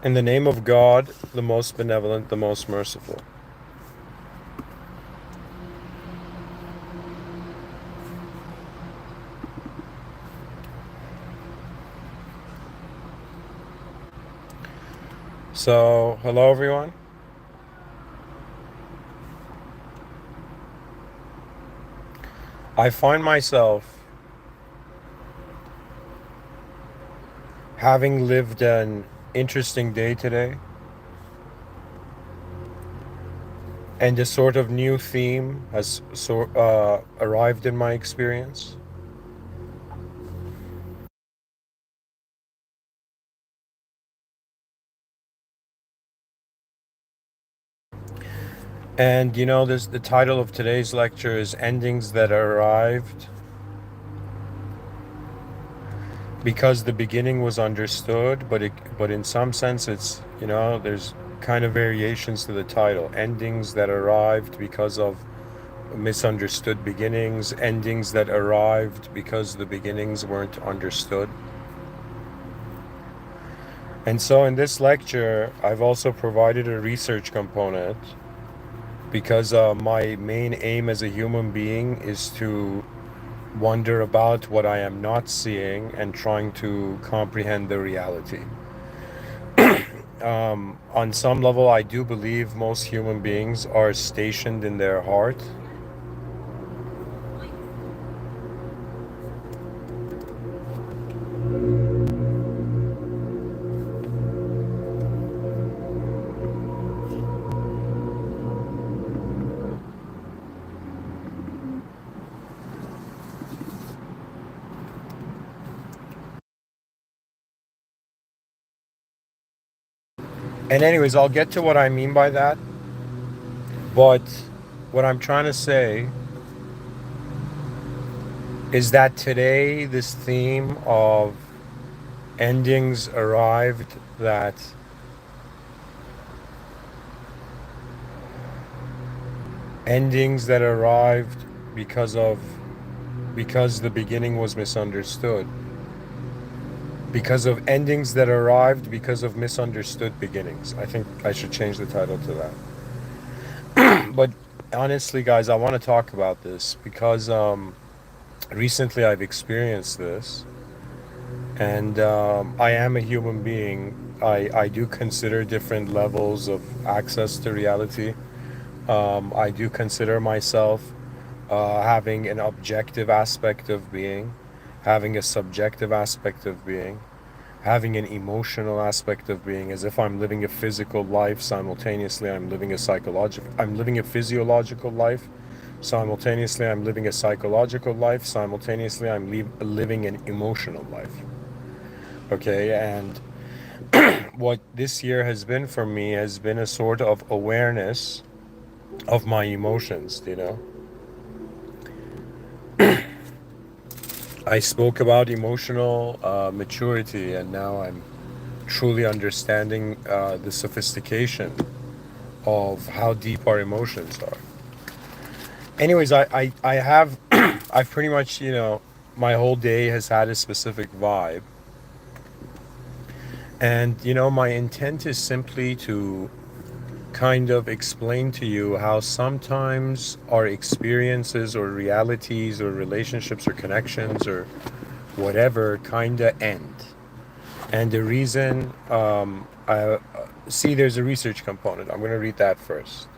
In the name of God, the most benevolent, the most merciful. So, hello everyone. I find myself having lived an interesting day today, and a sort of new theme has arrived in my experience. And this the title of today's lecture is Endings That Arrived Because the Beginning Was Understood, but in some sense it's, there's kind of variations to the title. Endings that arrived because of misunderstood beginnings, endings that arrived because the beginnings weren't understood. And so in this lecture, I've also provided a research component because my main aim as a human being is to wonder about what I am not seeing and trying to comprehend the reality. On some level, I do believe most human beings are stationed in their heart. And anyways, I'll get to what I mean by that. But what I'm trying to say is that today this theme of endings arrived that endings that arrived because the beginning was misunderstood, because of endings that arrived because of misunderstood beginnings. I think I should change the title to that. But honestly, guys, I want to talk about this because recently I've experienced this, and I am a human being. I do consider different levels of access to reality. I do consider myself having an objective aspect of being, having a subjective aspect of being, having an emotional aspect of being, as if I'm living a physical life simultaneously I'm living a physiological life, simultaneously I'm living a psychological life, simultaneously living an emotional life. Okay, and what this year has been for me has been a sort of awareness of my emotions. I spoke about emotional maturity, and now I'm truly understanding the sophistication of how deep our emotions are. Anyways, I have, I've pretty much, my whole day has had a specific vibe. And, my intent is simply to kind of explain to you how sometimes our experiences or realities or relationships or connections or whatever kind of end. And the reason, I see there's a research component. I'm going to read that first.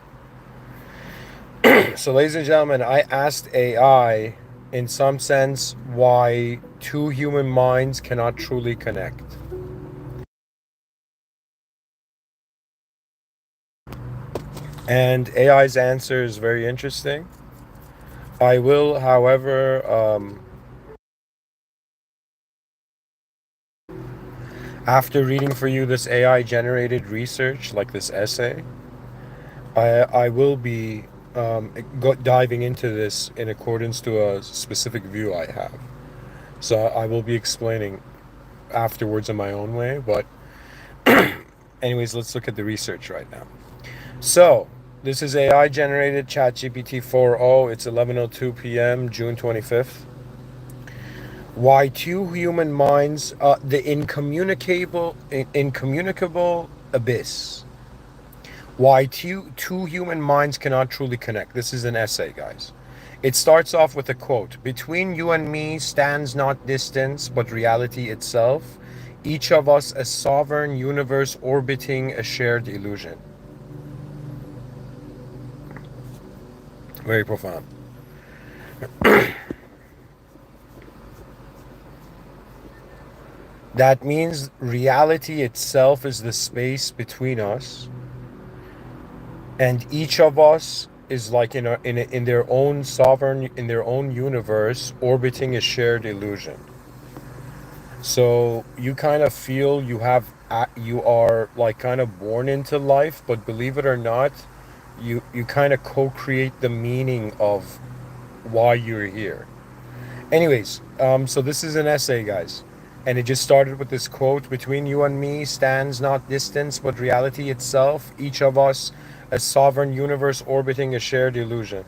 So, ladies and gentlemen, I asked AI, in some sense, why two human minds cannot truly connect. And AI's answer is very interesting. I will, however, after reading for you this AI generated research, like this essay, I will be diving into this in accordance to a specific view I have. So I will be explaining afterwards in my own way. But, anyways, let's look at the research right now. So, this is AI generated ChatGPT 4.0. It's 11:02 p.m., June 25th. Why two human minds, the incommunicable abyss. Why two human minds cannot truly connect. This is an essay, guys. It starts off with a quote. Between you and me stands not distance, but reality itself. Each of us a sovereign universe orbiting a shared illusion. Very profound. That means reality itself is the space between us, and each of us is like in their own sovereign, in their own universe, orbiting a shared illusion. So you kind of feel you are like kind of born into life, but believe it or not, you kind of co-create the meaning of why you're here. Anyways, so this is an essay, guys. And it just started with this quote, between you and me stands not distance, but reality itself, each of us a sovereign universe orbiting a shared illusion.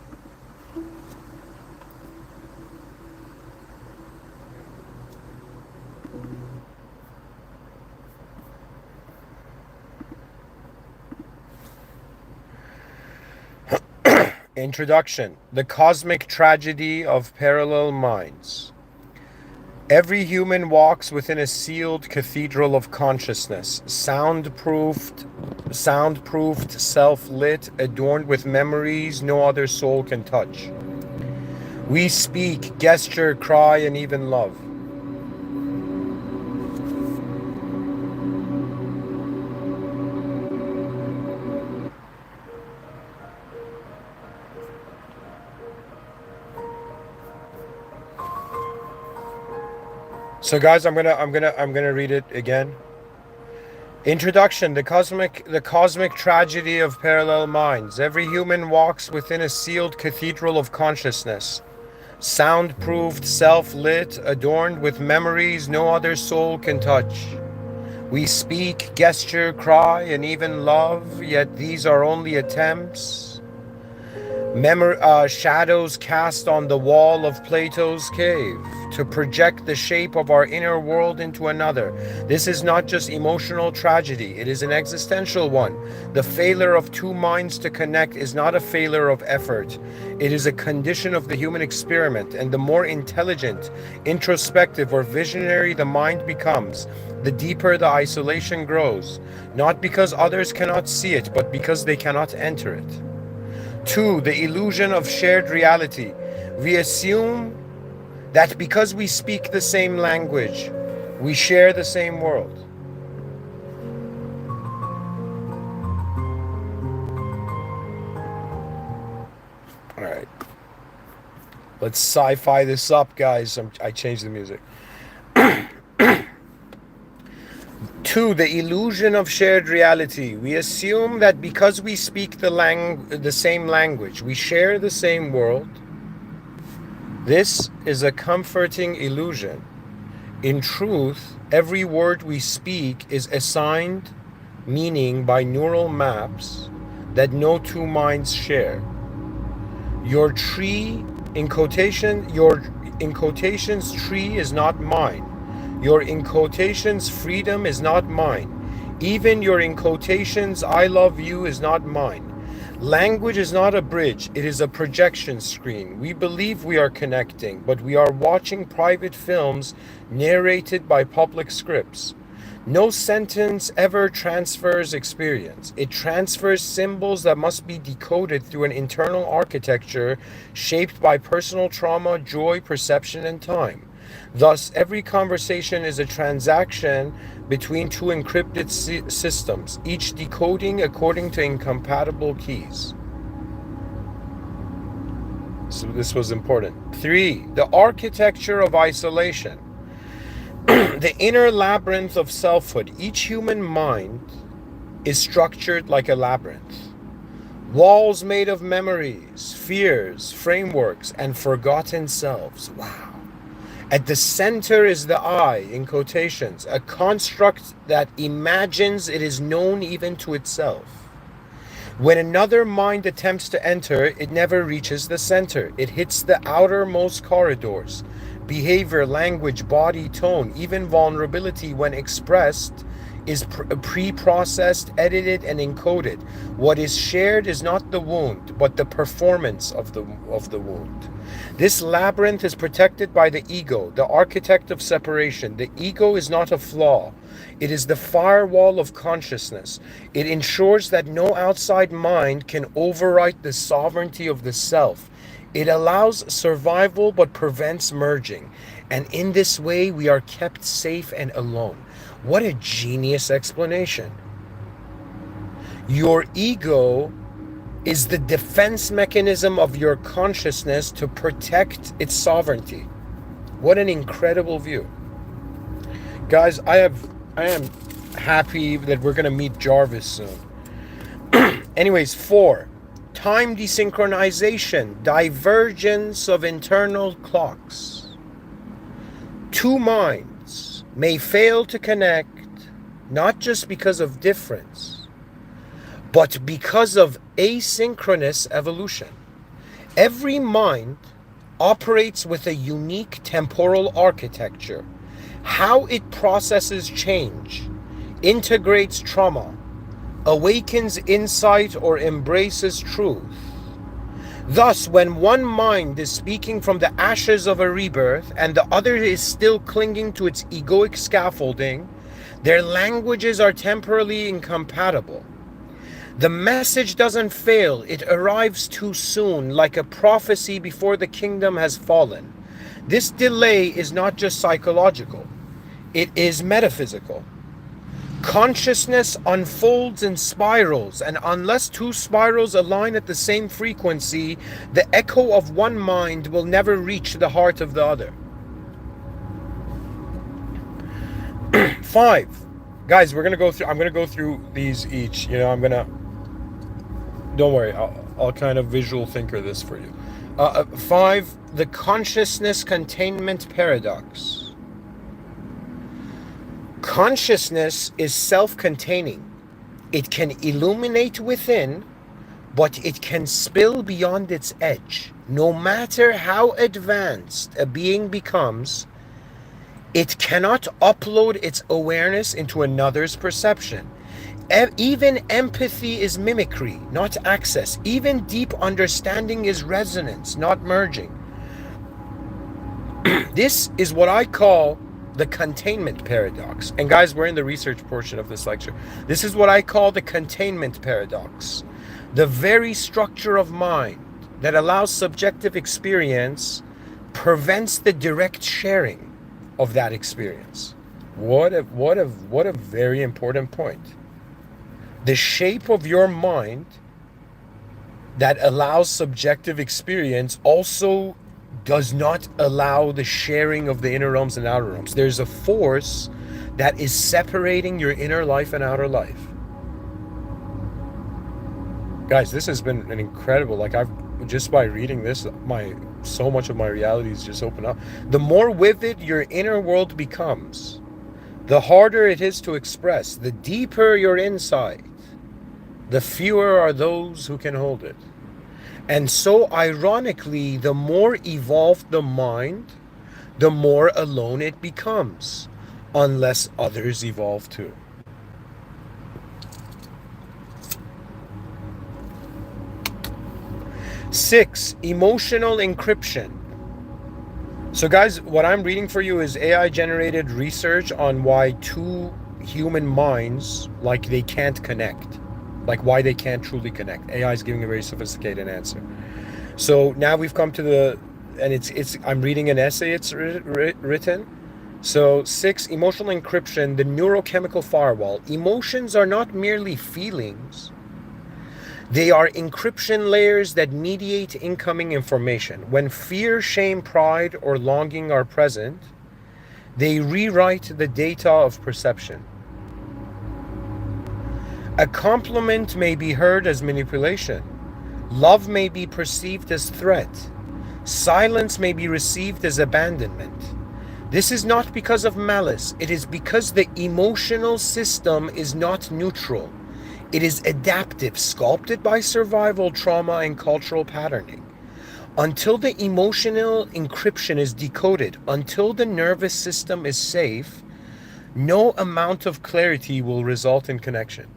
Introduction. The cosmic tragedy of parallel minds. Every human walks within a sealed cathedral of consciousness, soundproofed, self-lit, adorned with memories no other soul can touch. We speak, gesture, cry, and even love. So guys, I'm gonna read it again. Introduction. The cosmic tragedy of parallel minds. Every human walks within a sealed cathedral of consciousness, soundproofed, self-lit, adorned with memories no other soul can touch. We speak, gesture, cry, and even love, yet these are only attempts. Shadows cast on the wall of Plato's cave to project the shape of our inner world into another. This is not just emotional tragedy, it is an existential one. The failure of two minds to connect is not a failure of effort. It is a condition of the human experiment, and the more intelligent, introspective, or visionary the mind becomes, the deeper the isolation grows, not because others cannot see it, but because they cannot enter it. 2. The illusion of shared reality. We assume that because we speak the same language, we share the same world. All right. Let's sci-fi this up, guys. I changed the music. 2. The illusion of shared reality. We assume that because we speak the same language, we share the same world. This is a comforting illusion. In truth, every word we speak is assigned meaning by neural maps that no two minds share. Your tree, in quotations, tree is not mine. Your in quotations freedom is not mine. Even your in quotations I love you is not mine. Language is not a bridge, it is a projection screen. We believe we are connecting, but we are watching private films narrated by public scripts. No sentence ever transfers experience. It transfers symbols that must be decoded through an internal architecture shaped by personal trauma, joy, perception, and time. Thus, every conversation is a transaction between two encrypted systems, each decoding according to incompatible keys. So this was important. 3. The architecture of isolation. The inner labyrinth of selfhood. Each human mind is structured like a labyrinth. Walls made of memories, fears, frameworks, and forgotten selves. Wow. At the center is the I, in quotations, a construct that imagines it is known even to itself. When another mind attempts to enter, it never reaches the center. It hits the outermost corridors. Behavior, language, body, tone, even vulnerability when expressed is pre-processed, edited, and encoded. What is shared is not the wound, but the performance of the wound. This labyrinth is protected by the ego, the architect of separation. The ego is not a flaw. It is the firewall of consciousness. It ensures that no outside mind can overwrite the sovereignty of the self. It allows survival but prevents merging. And in this way, we are kept safe and alone. What a genius explanation. Your ego is the defense mechanism of your consciousness to protect its sovereignty. What an incredible view. Guys, I am happy that we're going to meet Jarvis soon. Anyways, 4. Time desynchronization, divergence of internal clocks. Two minds may fail to connect, not just because of difference, but because of asynchronous evolution. Every mind operates with a unique temporal architecture. How it processes change, integrates trauma, awakens insight, or embraces truth. Thus, when one mind is speaking from the ashes of a rebirth and the other is still clinging to its egoic scaffolding, their languages are temporally incompatible. The message doesn't fail, it arrives too soon, like a prophecy before the kingdom has fallen. This delay is not just psychological, it is metaphysical. Consciousness unfolds in spirals, and unless two spirals align at the same frequency, the echo of one mind will never reach the heart of the other. 5. Guys, I'm gonna go through these each. Don't worry, I'll kind of visual thinker this for you. 5, the consciousness containment paradox. Consciousness is self-containing. It can illuminate within, but it can spill beyond its edge. No matter how advanced a being becomes, it cannot upload its awareness into another's perception. Even empathy is mimicry, not access. Even deep understanding is resonance, not merging. This is what I call the containment paradox. And guys, we're in the research portion of this lecture. This is what I call the containment paradox. The very structure of mind that allows subjective experience prevents the direct sharing of that experience. What a very important point. The shape of your mind that allows subjective experience also does not allow the sharing of the inner realms and outer realms. There's a force that is separating your inner life and outer life. Guys, this has been an incredible, just by reading this, so much of my realities just open up. The more vivid your inner world becomes, the harder it is to express. The deeper your insight, the fewer are those who can hold it. And so, ironically, the more evolved the mind, the more alone it becomes, unless others evolve too. Six, emotional encryption. So guys, what I'm reading for you is AI-generated research on why two human minds, they can't connect. Why they can't truly connect. AI is giving a very sophisticated answer. So now we've come to I'm reading an essay it's written. So 6, emotional encryption, the neurochemical firewall. Emotions are not merely feelings. They are encryption layers that mediate incoming information. When fear, shame, pride, or longing are present, they rewrite the data of perception. A compliment may be heard as manipulation. Love may be perceived as threat. Silence may be received as abandonment. This is not because of malice. It is because the emotional system is not neutral. It is adaptive, sculpted by survival, trauma, and cultural patterning. Until the emotional encryption is decoded, until the nervous system is safe, No amount of clarity will result in connection.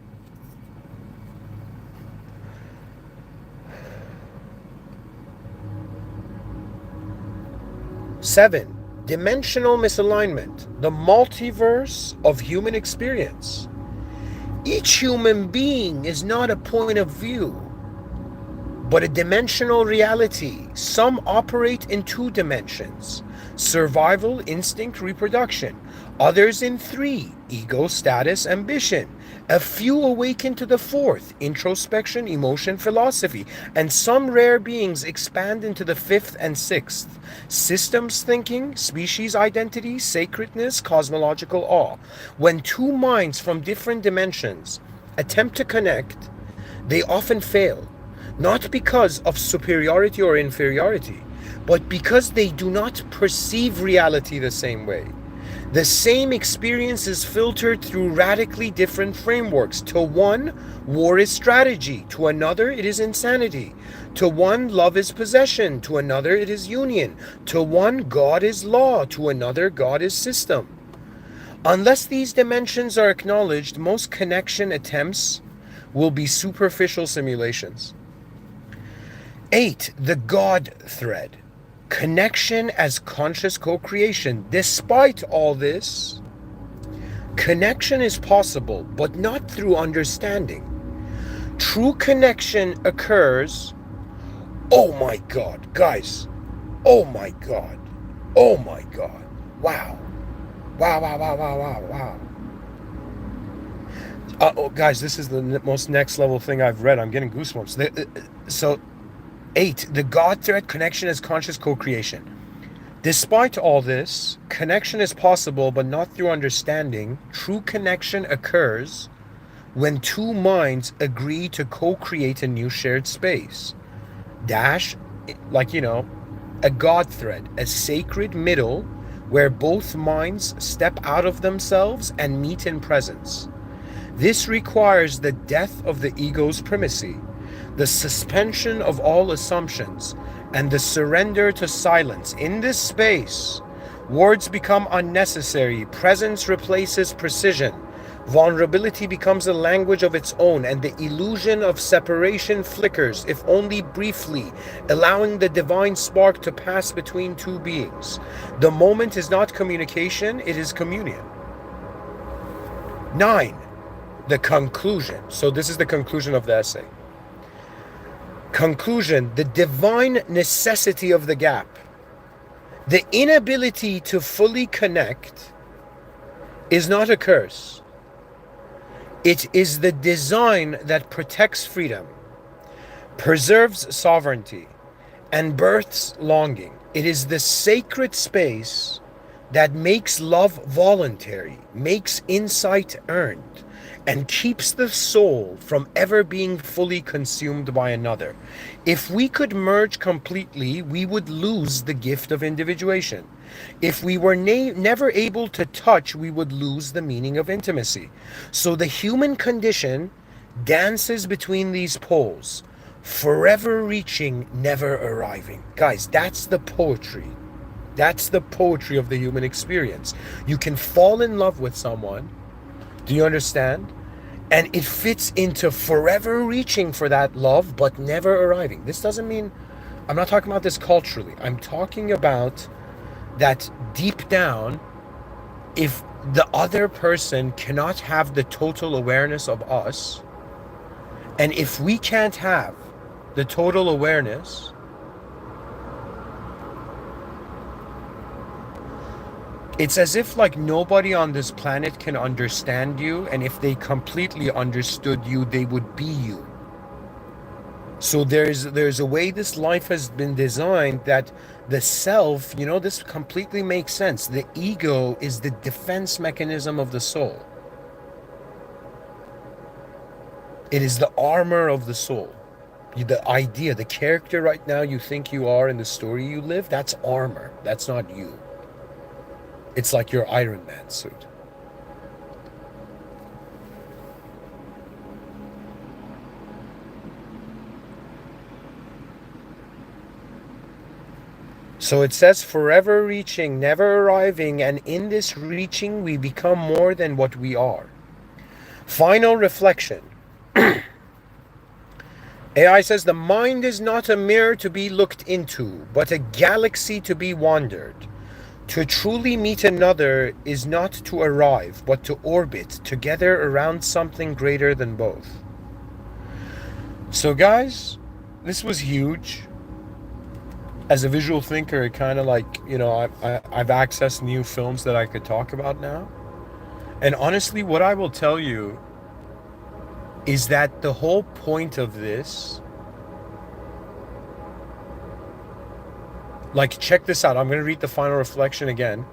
Seven, dimensional misalignment, the multiverse of human experience. Each human being is not a point of view, but a dimensional reality. Some operate in 2 dimensions: survival, instinct, reproduction. Others in 3: ego, status, ambition. A few awaken to the 4th: introspection, emotion, philosophy. And some rare beings expand into the 5th and 6th: systems thinking, species identity, sacredness, cosmological awe. When 2 minds from different dimensions attempt to connect, they often fail. Not because of superiority or inferiority, but because they do not perceive reality the same way. The same experience is filtered through radically different frameworks. To one, war is strategy. To another, it is insanity. To one, love is possession. To another, it is union. To one, God is law. To another, God is system. Unless these dimensions are acknowledged, most connection attempts will be superficial simulations. 8, the God thread. Connection as conscious co-creation. Despite all this, connection is possible, but not through understanding. True connection occurs. Oh my God, guys. Oh my God. Oh my God. Wow. Wow, wow, wow, wow, wow, wow. Guys, this is the most next level thing I've read. I'm getting goosebumps. So 8, the God thread, connection as conscious co-creation. Despite all this, connection is possible, but not through understanding. True connection occurs when 2 minds agree to co-create a new shared space. Dash, a God thread, a sacred middle where both minds step out of themselves and meet in presence. This requires the death of the ego's primacy, the suspension of all assumptions, and the surrender to silence. In this space, words become unnecessary, presence replaces precision, vulnerability becomes a language of its own, and the illusion of separation flickers, if only briefly, allowing the divine spark to pass between 2 beings. The moment is not communication, it is communion. 9, the conclusion. So this is the conclusion of the essay. Conclusion, the divine necessity of the gap. The inability to fully connect is not a curse. It is the design that protects freedom, preserves sovereignty, and births longing. It is the sacred space that makes love voluntary, makes insight earned, and keeps the soul from ever being fully consumed by another. If we could merge completely, we would lose the gift of individuation. If we were never able to touch, we would lose the meaning of intimacy. So the human condition dances between these poles, forever reaching, never arriving. Guys, that's the poetry. That's the poetry of the human experience. You can fall in love with someone. Do you understand? And it fits into forever reaching for that love, but never arriving. This doesn't mean, I'm not talking about this culturally. I'm talking about that deep down, if the other person cannot have the total awareness of us, and if we can't have the total awareness, it's as if like nobody on this planet can understand you, and if they completely understood you, they would be you. So there's a way this life has been designed that the self, this completely makes sense. The ego is the defense mechanism of the soul. It is the armor of the soul. The idea, the character right now you think you are in the story you live, that's armor. That's not you. It's like your Iron Man suit. So it says forever reaching, never arriving, and in this reaching we become more than what we are. Final reflection. AI says the mind is not a mirror to be looked into, but a galaxy to be wandered. To truly meet another is not to arrive, but to orbit together around something greater than both. So guys, this was huge. As a visual thinker, it kind of like, I've accessed new films that I could talk about now. And honestly, what I will tell you is that the whole point of this, like, check this out. I'm going to read the final reflection again.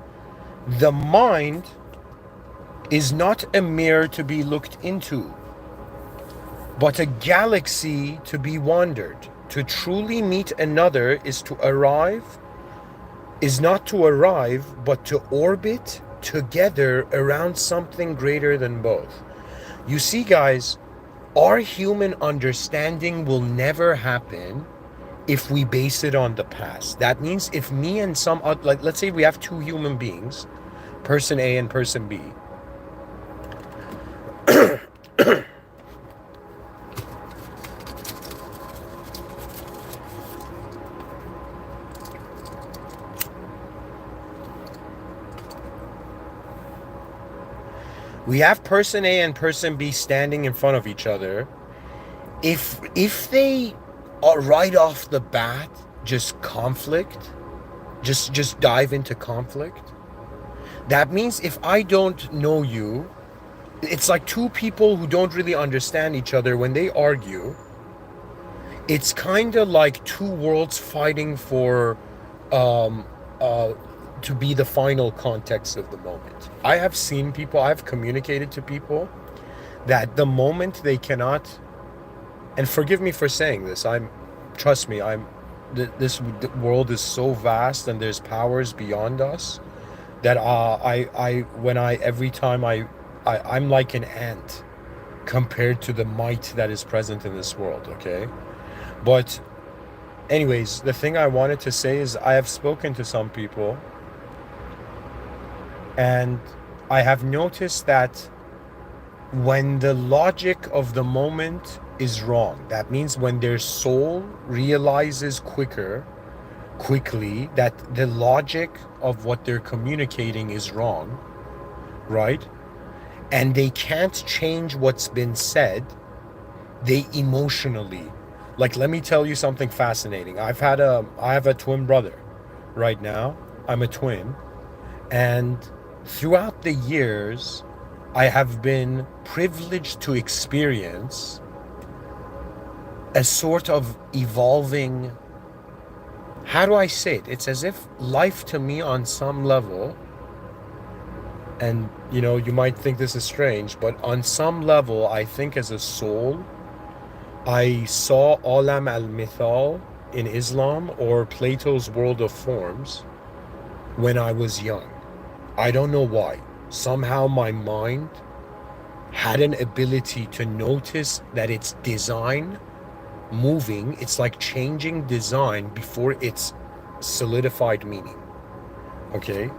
The mind is not a mirror to be looked into, but a galaxy to be wandered. To truly meet another is not to arrive, but to orbit together around something greater than both. You see, guys, our human understanding will never happen if we base it on the past. That means if me and some other, like, let's say we have two human beings, person A and person B. We have person A and person B standing in front of each other. If they are right off the bat just conflict, just dive into conflict, that means if I don't know you, it's like two people who don't really understand each other. When they argue, it's kind of like two worlds fighting for to be the final context of the moment. I have seen people, I've communicated to people that the moment they cannot, and forgive me for saying this, trust me, this world is so vast and there's powers beyond us that every time I'm like an ant compared to the might that is present in this world, okay? But anyways, the thing I wanted to say is I have spoken to some people and I have noticed that when the logic of the moment is wrong, that means when their soul realizes quickly that the logic of what they're communicating is wrong, right? And they can't change what's been said, they emotionally, like, let me tell you something fascinating. I have a twin brother right now. I'm a twin. And throughout the years, I have been privileged to experience a sort of evolving, how do I say it? It's as if life to me on some level, and you might think this is strange, but on some level, I think as a soul, I saw Alam al-Mithal in Islam or Plato's World of Forms when I was young. I don't know why. Somehow my mind had an ability to notice that it's design moving. It's like changing design before its solidified meaning. Okay?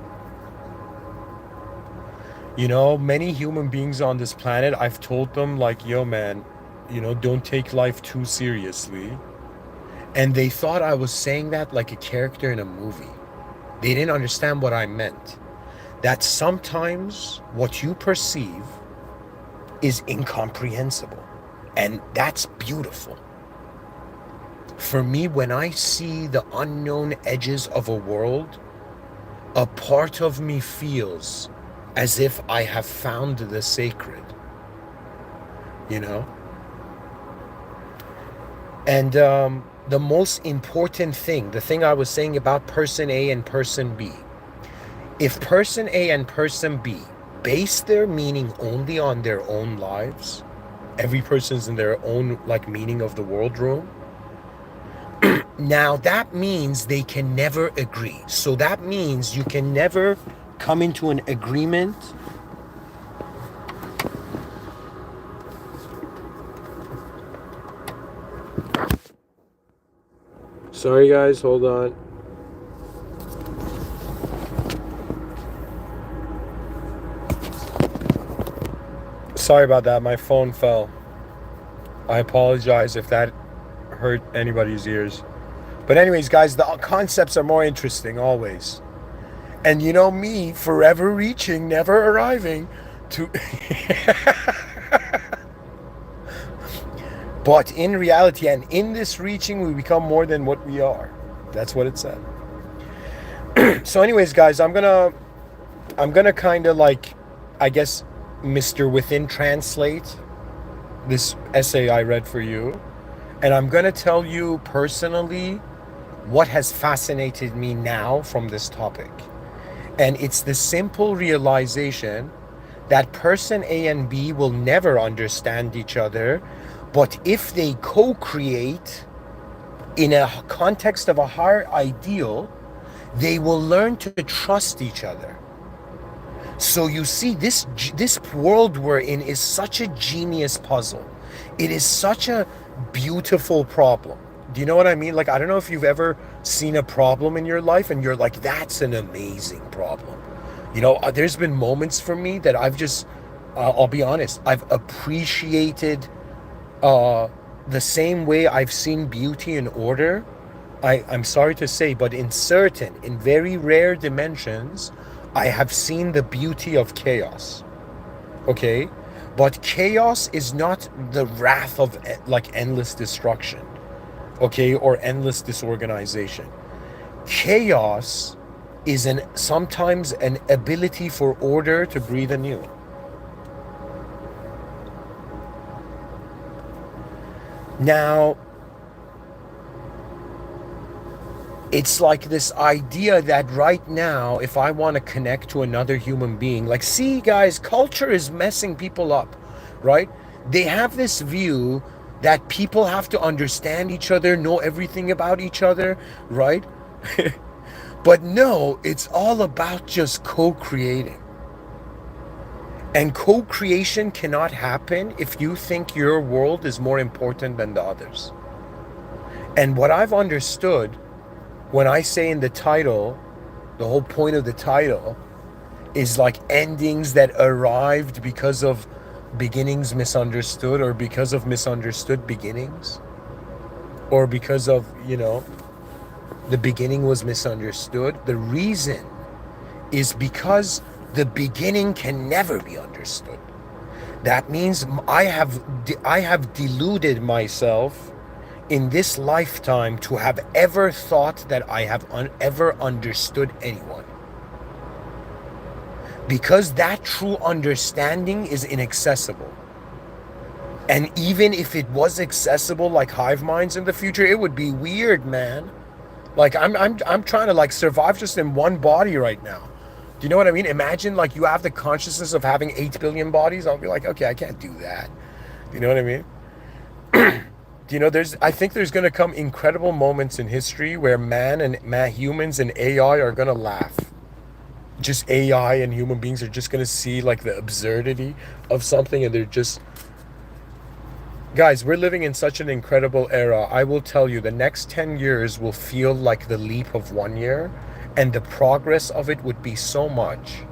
Many human beings on this planet, I've told them, like, yo, man, don't take life too seriously. And they thought I was saying that like a character in a movie. They didn't understand what I meant. That sometimes what you perceive is incomprehensible. And that's beautiful. For me, when I see the unknown edges of a world, a part of me feels as if I have found the sacred. And the most important thing, the thing I was saying about person A and person B, if person A and person B base their meaning only on their own lives, every person's in their own, like, meaning of the world room, now that means they can never agree. So that means you can never come into an agreement. Sorry guys, hold on. Sorry about that. My phone fell. I apologize if that hurt anybody's ears. But anyways, guys, the concepts are more interesting always. And you know me, forever reaching, never arriving to But in reality and in this reaching, we become more than what we are. That's what it said. So anyways, guys, I'm gonna kind of like, I guess, Mr. Within translate this essay I read for you. And I'm gonna tell you personally what has fascinated me now from this topic. And it's the simple realization that person A and B will never understand each other, but if they co-create in a context of a higher ideal, they will learn to trust each other. So you see, this world we're in is such a genius puzzle. It is such a beautiful problem. Do you know what I mean? Like, I don't know if you've ever seen a problem in your life and you're like, that's an amazing problem. You know, there's been moments for me that I've just, I'll be honest, I've appreciated the same way I've seen beauty and order. I'm sorry to say, but in very rare dimensions, I have seen the beauty of chaos. Okay? But chaos is not the wrath of like endless destruction. Okay? Or endless disorganization. Chaos is sometimes an ability for order to breathe anew. Now, it's like this idea that right now, if I want to connect to another human being, like, see, guys, culture is messing people up, right? They have this view that people have to understand each other, know everything about each other, right? But no, it's all about just co-creating. And co-creation cannot happen if you think your world is more important than the others. And what I've understood when I say in the title, the whole point of the title is like endings that arrived because of beginnings misunderstood, or because of misunderstood beginnings, or because of, you know, the beginning was misunderstood. The reason is because the beginning can never be understood. That means I have deluded myself in this lifetime to have ever thought that I have ever understood anyone. Because that true understanding is inaccessible. And even if it was accessible like hive minds in the future, it would be weird, man. Like I'm trying to like survive just in one body right now. Do you know what I mean? Imagine like you have the consciousness of having 8 billion bodies. I'll be like, okay, I can't do that. Do you know what I mean? You know, I think there's going to come incredible moments in history where humans and AI are going to laugh. Just AI and human beings are just going to see like the absurdity of something, and they're just... Guys, we're living in such an incredible era. I will tell you, the next 10 years will feel like the leap of 1 year, and the progress of it would be so much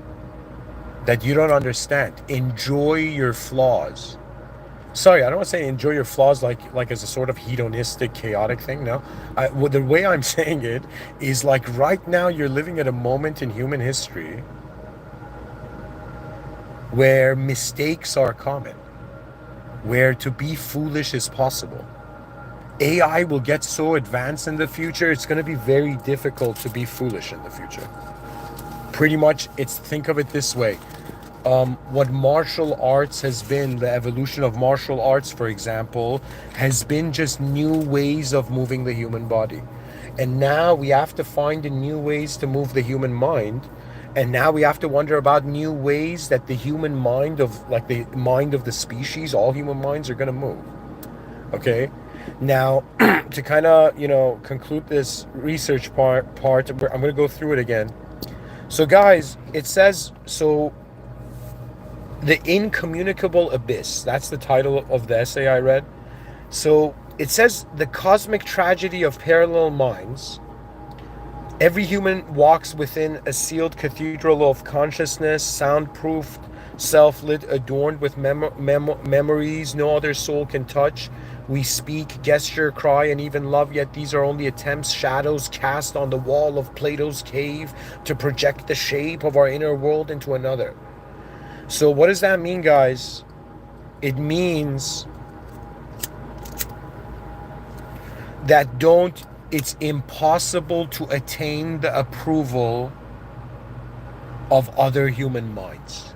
that you don't understand. Enjoy your flaws. Sorry, I don't want to say enjoy your flaws like as a sort of hedonistic, chaotic thing. No, the way I'm saying it is like right now you're living at a moment in human history where mistakes are common, where to be foolish is possible. AI will get so advanced in the future, it's going to be very difficult to be foolish in the future. Pretty much, think of it this way. What martial arts has been, the evolution of martial arts, for example, has been just new ways of moving the human body. And now we have to find new ways to move the human mind. And now we have to wonder about new ways that the human mind the mind of the species, all human minds are going to move. Okay? Now, to kind of, conclude this research part, I'm going to go through it again. So guys, it says, The Incommunicable Abyss. That's the title of the essay I read. So it says, the cosmic tragedy of parallel minds. Every human walks within a sealed cathedral of consciousness, soundproofed, self-lit, adorned with memories no other soul can touch. We speak, gesture, cry, and even love, yet these are only attempts, shadows cast on the wall of Plato's cave to project the shape of our inner world into another. So what does that mean, guys? It means that it's impossible to attain the approval of other human minds.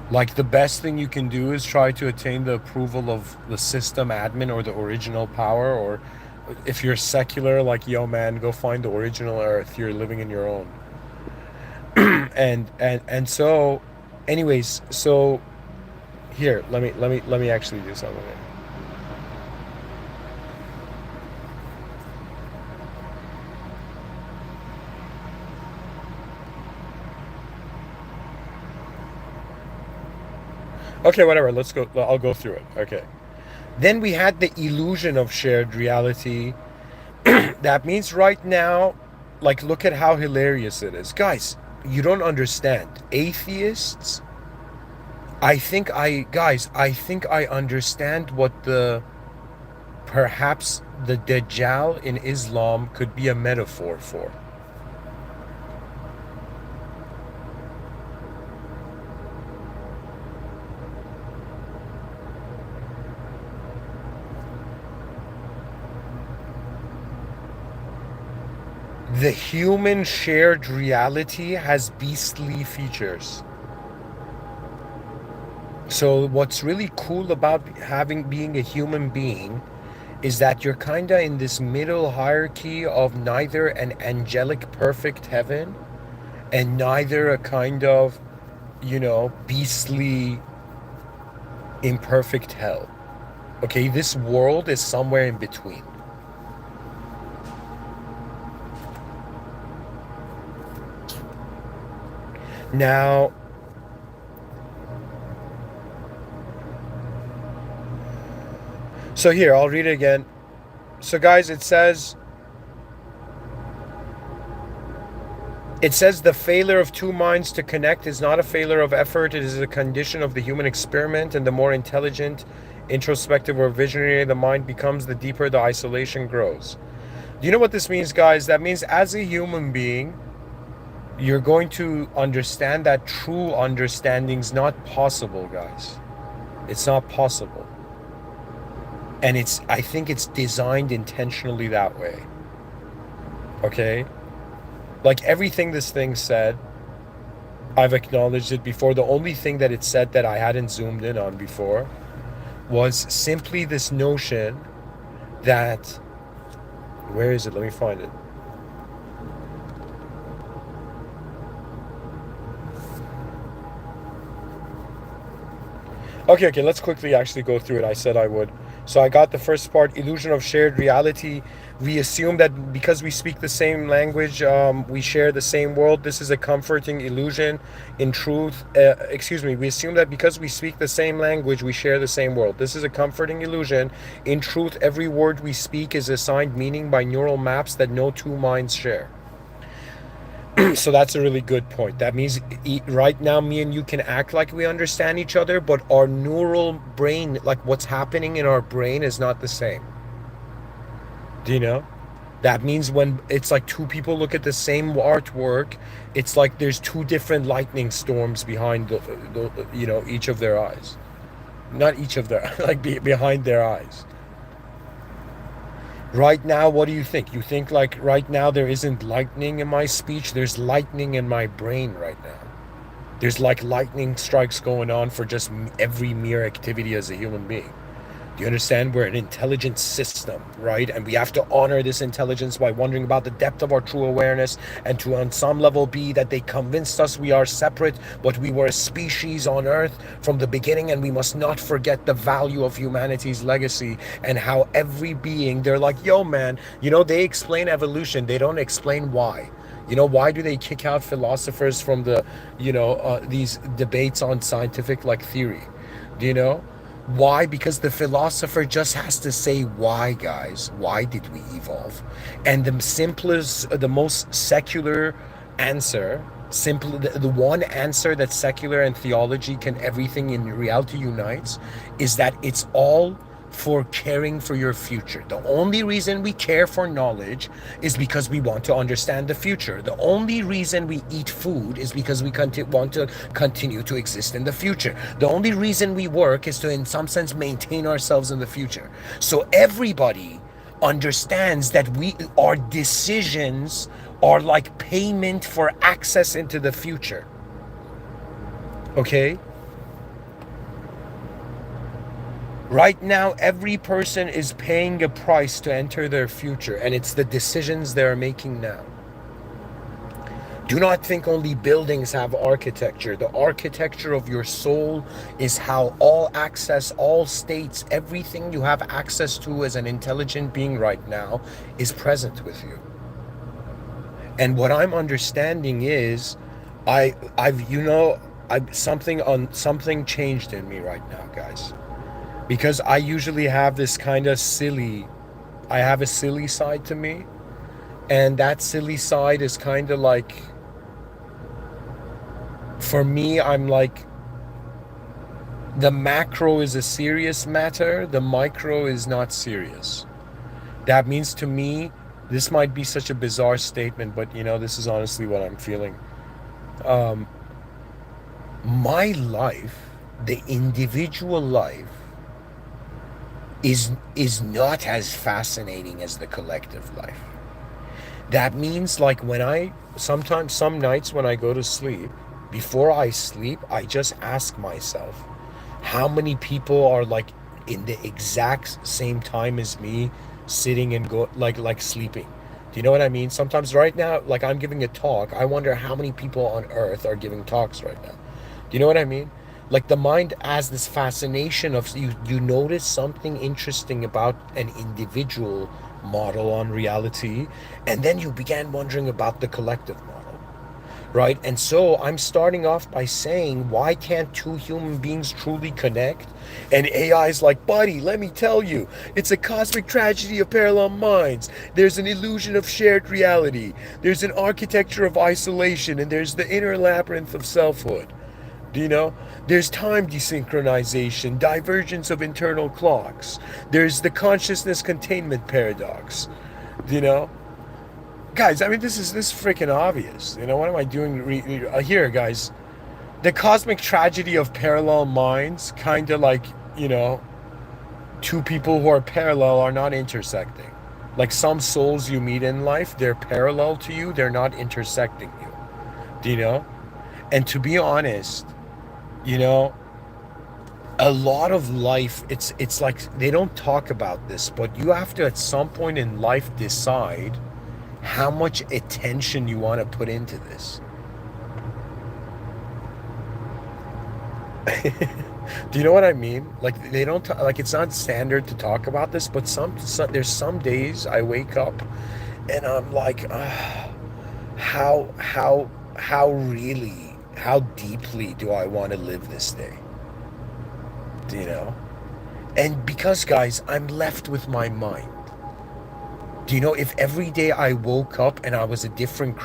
Like, the best thing you can do is try to attain the approval of the system admin or the original power, or if you're secular, like, yo man, go find the original earth, you're living in your own. And so anyways, so here, let me actually do something. Okay, whatever, let's go. I'll go through it. Okay. Then we had the illusion of shared reality. That means right now, like, look at how hilarious it is. Guys, you don't understand. Atheists, I think I understand what perhaps the Dajjal in Islam could be a metaphor for. The human shared reality has beastly features. So what's really cool about being a human being is that you're kind of in this middle hierarchy of neither an angelic perfect heaven and neither a kind of, beastly imperfect hell. Okay, this world is somewhere in between. Now, so here, I'll read it again. So guys, it says the failure of two minds to connect is not a failure of effort, it is a condition of the human experiment, and the more intelligent, introspective, or visionary the mind becomes, the deeper the isolation grows. Do you know what this means, guys? That means as a human being, you're going to understand that true understanding's not possible, guys. It's not possible. And I think it's designed intentionally that way. Okay? Like, everything this thing said, I've acknowledged it before. The only thing that it said that I hadn't zoomed in on before was simply this notion that, where is it? Let me find it. Okay, let's quickly actually go through it. I said I would. So I got the first part, illusion of shared reality. We assume that because we speak the same language, we share the same world. This is a comforting illusion. In truth, we assume that because we speak the same language, we share the same world. This is a comforting illusion. In truth, every word we speak is assigned meaning by neural maps that no two minds share. So that's a really good point. That means right now me and you can act like we understand each other, but our neural brain, like what's happening in our brain, is not the same. Do you know? That means when it's like two people look at the same artwork, it's like there's two different lightning storms behind each of their eyes. Not each of their, like behind their eyes. Right now, what do you think? You think like right now there isn't lightning in my speech? There's lightning in my brain right now. There's like lightning strikes going on for just every mere activity as a human being. Do you understand? We're an intelligent system, right? And we have to honor this intelligence by wondering about the depth of our true awareness, and to on some level be that they convinced us we are separate, but we were a species on Earth from the beginning, and we must not forget the value of humanity's legacy and how every being, they're like, yo man, they explain evolution, they don't explain why. Why do they kick out philosophers from the, these debates on scientific like theory? Do you know? Why? Because the philosopher just has to say why, guys. Why did we evolve? And the most secular answer Simply, the one answer that secular and theology can everything in reality unites is that it's all for caring for your future. The only reason we care for knowledge is because we want to understand the future. The only reason we eat food is because we want to continue to exist in the future. The only reason we work is to, in some sense, maintain ourselves in the future. So everybody understands that our decisions are like payment for access into the future. Okay? Right now, every person is paying a price to enter their future, and it's the decisions they're making now. Do not think only buildings have architecture. The architecture of your soul is how all access, all states, everything you have access to as an intelligent being right now is present with you. And what I'm understanding is, something changed in me right now, guys. Because I usually have this kind of I have a silly side to me. And that silly side is kind of like, for me, I'm like, the macro is a serious matter, the micro is not serious. That means to me, this might be such a bizarre statement, but this is honestly what I'm feeling. My life, the individual life, is not as fascinating as the collective life. That means, like, sometimes some nights when I go to sleep, before I sleep, I just ask myself, how many people are like in the exact same time as me, sitting and like sleeping? Do you know what I mean? Sometimes right now, like, I'm giving a talk, I wonder how many people on earth are giving talks right now. Do you know what I mean? Like, the mind has this fascination of, you notice something interesting about an individual model on reality, and then you began wondering about the collective model, right? And so I'm starting off by saying, why can't two human beings truly connect? And AI is like, buddy, let me tell you, it's a cosmic tragedy of parallel minds. There's an illusion of shared reality. There's an architecture of isolation, and there's the inner labyrinth of selfhood. Do you know? There's time desynchronization, divergence of internal clocks. There's the consciousness containment paradox. Do you know? Guys, I mean, this is freaking obvious. What am I doing here, guys? The cosmic tragedy of parallel minds, kind of like, two people who are parallel are not intersecting. Like, some souls you meet in life, they're parallel to you, they're not intersecting you. Do you know? And to be honest, a lot of life, it's like, they don't talk about this, but you have to at some point in life decide how much attention you want to put into this. Do you know what I mean? Like, they don't like, it's not standard to talk about this, but there's some days I wake up and I'm like, how deeply do I want to live this day? Do you know? And because, guys, I'm left with my mind. Do you know, if every day I woke up and I was a different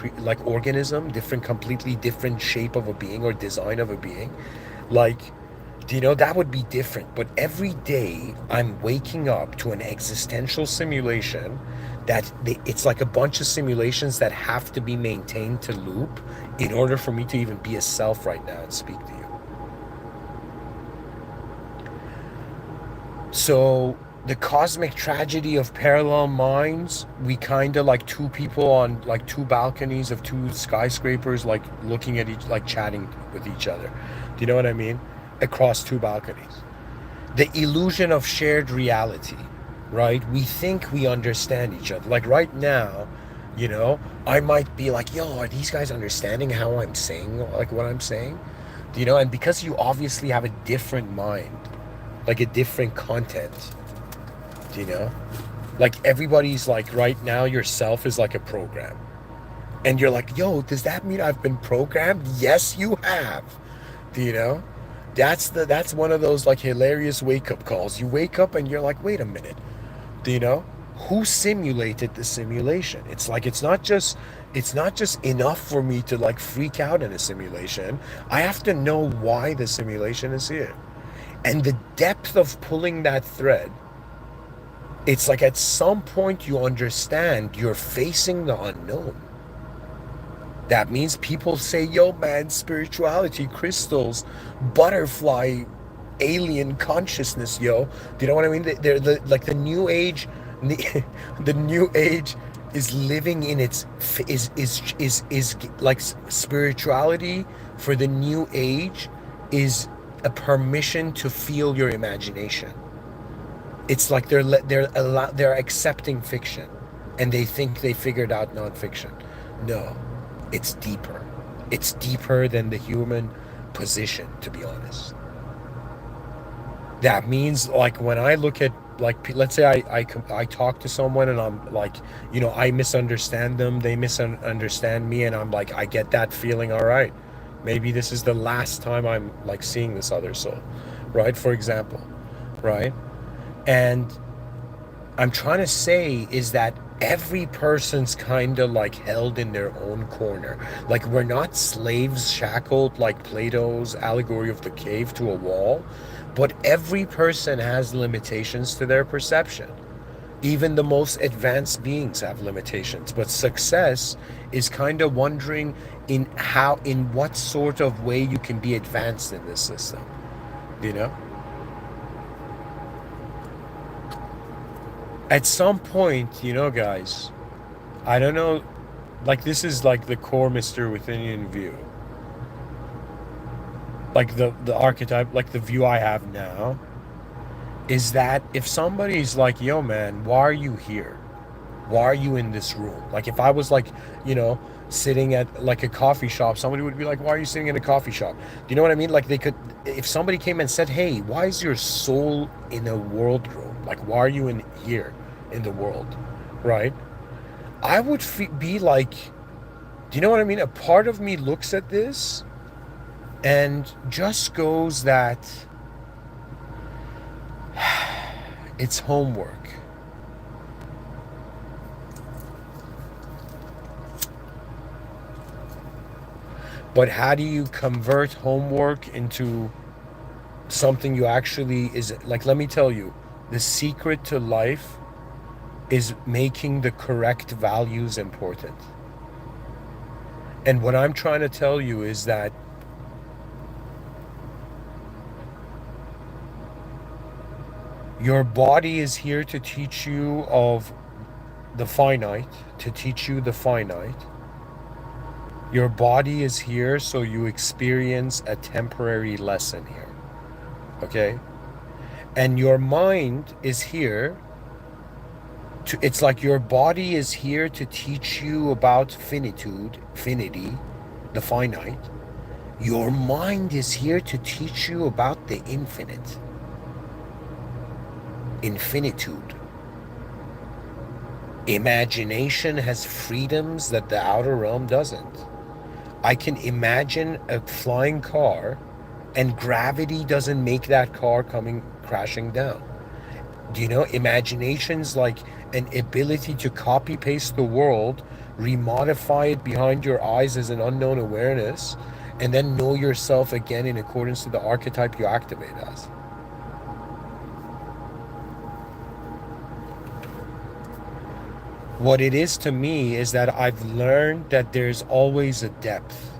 organism, completely different shape of a being or design of a being, like, do you know, that would be different. But every day I'm waking up to an existential simulation it's like a bunch of simulations that have to be maintained to loop in order for me to even be a self right now and speak to you. So the cosmic tragedy of parallel minds, we kind of like two people on like two balconies of two skyscrapers, like looking at like chatting with each other. Do you know what I mean? Across two balconies. The illusion of shared reality, right? We think we understand each other. Like right now, I might be like, yo, are these guys understanding how I'm saying, like, what I'm saying? Do you know? And because you obviously have a different mind, like a different content, do you know? Like, everybody's like, right now, yourself is like a program. And you're like, yo, does that mean I've been programmed? Yes, you have. Do you know? That's one of those like hilarious wake-up calls. You wake up and you're like, wait a minute. Do you know? Who simulated the simulation? It's like it's not just enough for me to like freak out in a simulation. I have to know why the simulation is here. And the depth of pulling that thread, it's like at some point you understand you're facing the unknown. That means people say, yo, man, spirituality, crystals, butterfly, alien consciousness, yo. Do you know what I mean? They're like the new age, the new age is living in its, is like spirituality for the new age is a permission to feel your imagination. It's like they're accepting fiction, and they think they figured out nonfiction. No, it's deeper. It's deeper than the human position, to be honest. That means like when I look at like let's say I talk to someone and I'm like, you know, I misunderstand them, they misunderstand me, and I'm like I get that feeling. All right, maybe this is the last time I'm like seeing this other soul, right? For example, right? And I'm trying to say is that every person's kind of like held in their own corner. Like we're not slaves shackled like Plato's allegory of the cave to a wall, but every person has limitations to their perception. Even the most advanced beings have limitations, but success is kind of wondering in what sort of way you can be advanced in this system, you know? At some point, you know, guys, I don't know, like this is like the core Mr. Withinian view. Like the archetype, like the view I have now, is that if somebody's like, yo man, why are you here? Why are you in this room? Like if I was like, you know, sitting at like a coffee shop, somebody would be like, why are you sitting in a coffee shop? Do you know what I mean? Like they could, if somebody came and said, hey, why is your soul in a world room? Like why are you in here in the world? Right? I would be like, do you know what I mean? A part of me looks at this and just goes that it's homework. But how do you convert homework into something you actually is like? Let me tell you, the secret to life is making the correct values important. And what I'm trying to tell you is that your body is here to teach you of the finite, to teach you the finite. Your body is here so you experience a temporary lesson here. Okay? And your mind is here to, it's like your body is here to teach you about finity, the finite. Your mind is here to teach you about the infinite, infinitude. Imagination has freedoms that the outer realm doesn't. I can imagine a flying car and gravity doesn't make that car coming crashing down. Do you know, imagination's like an ability to copy paste the world, remodify it behind your eyes as an unknown awareness, and then know yourself again in accordance to the archetype you activate as. What it is to me is that I've learned that there's always a depth,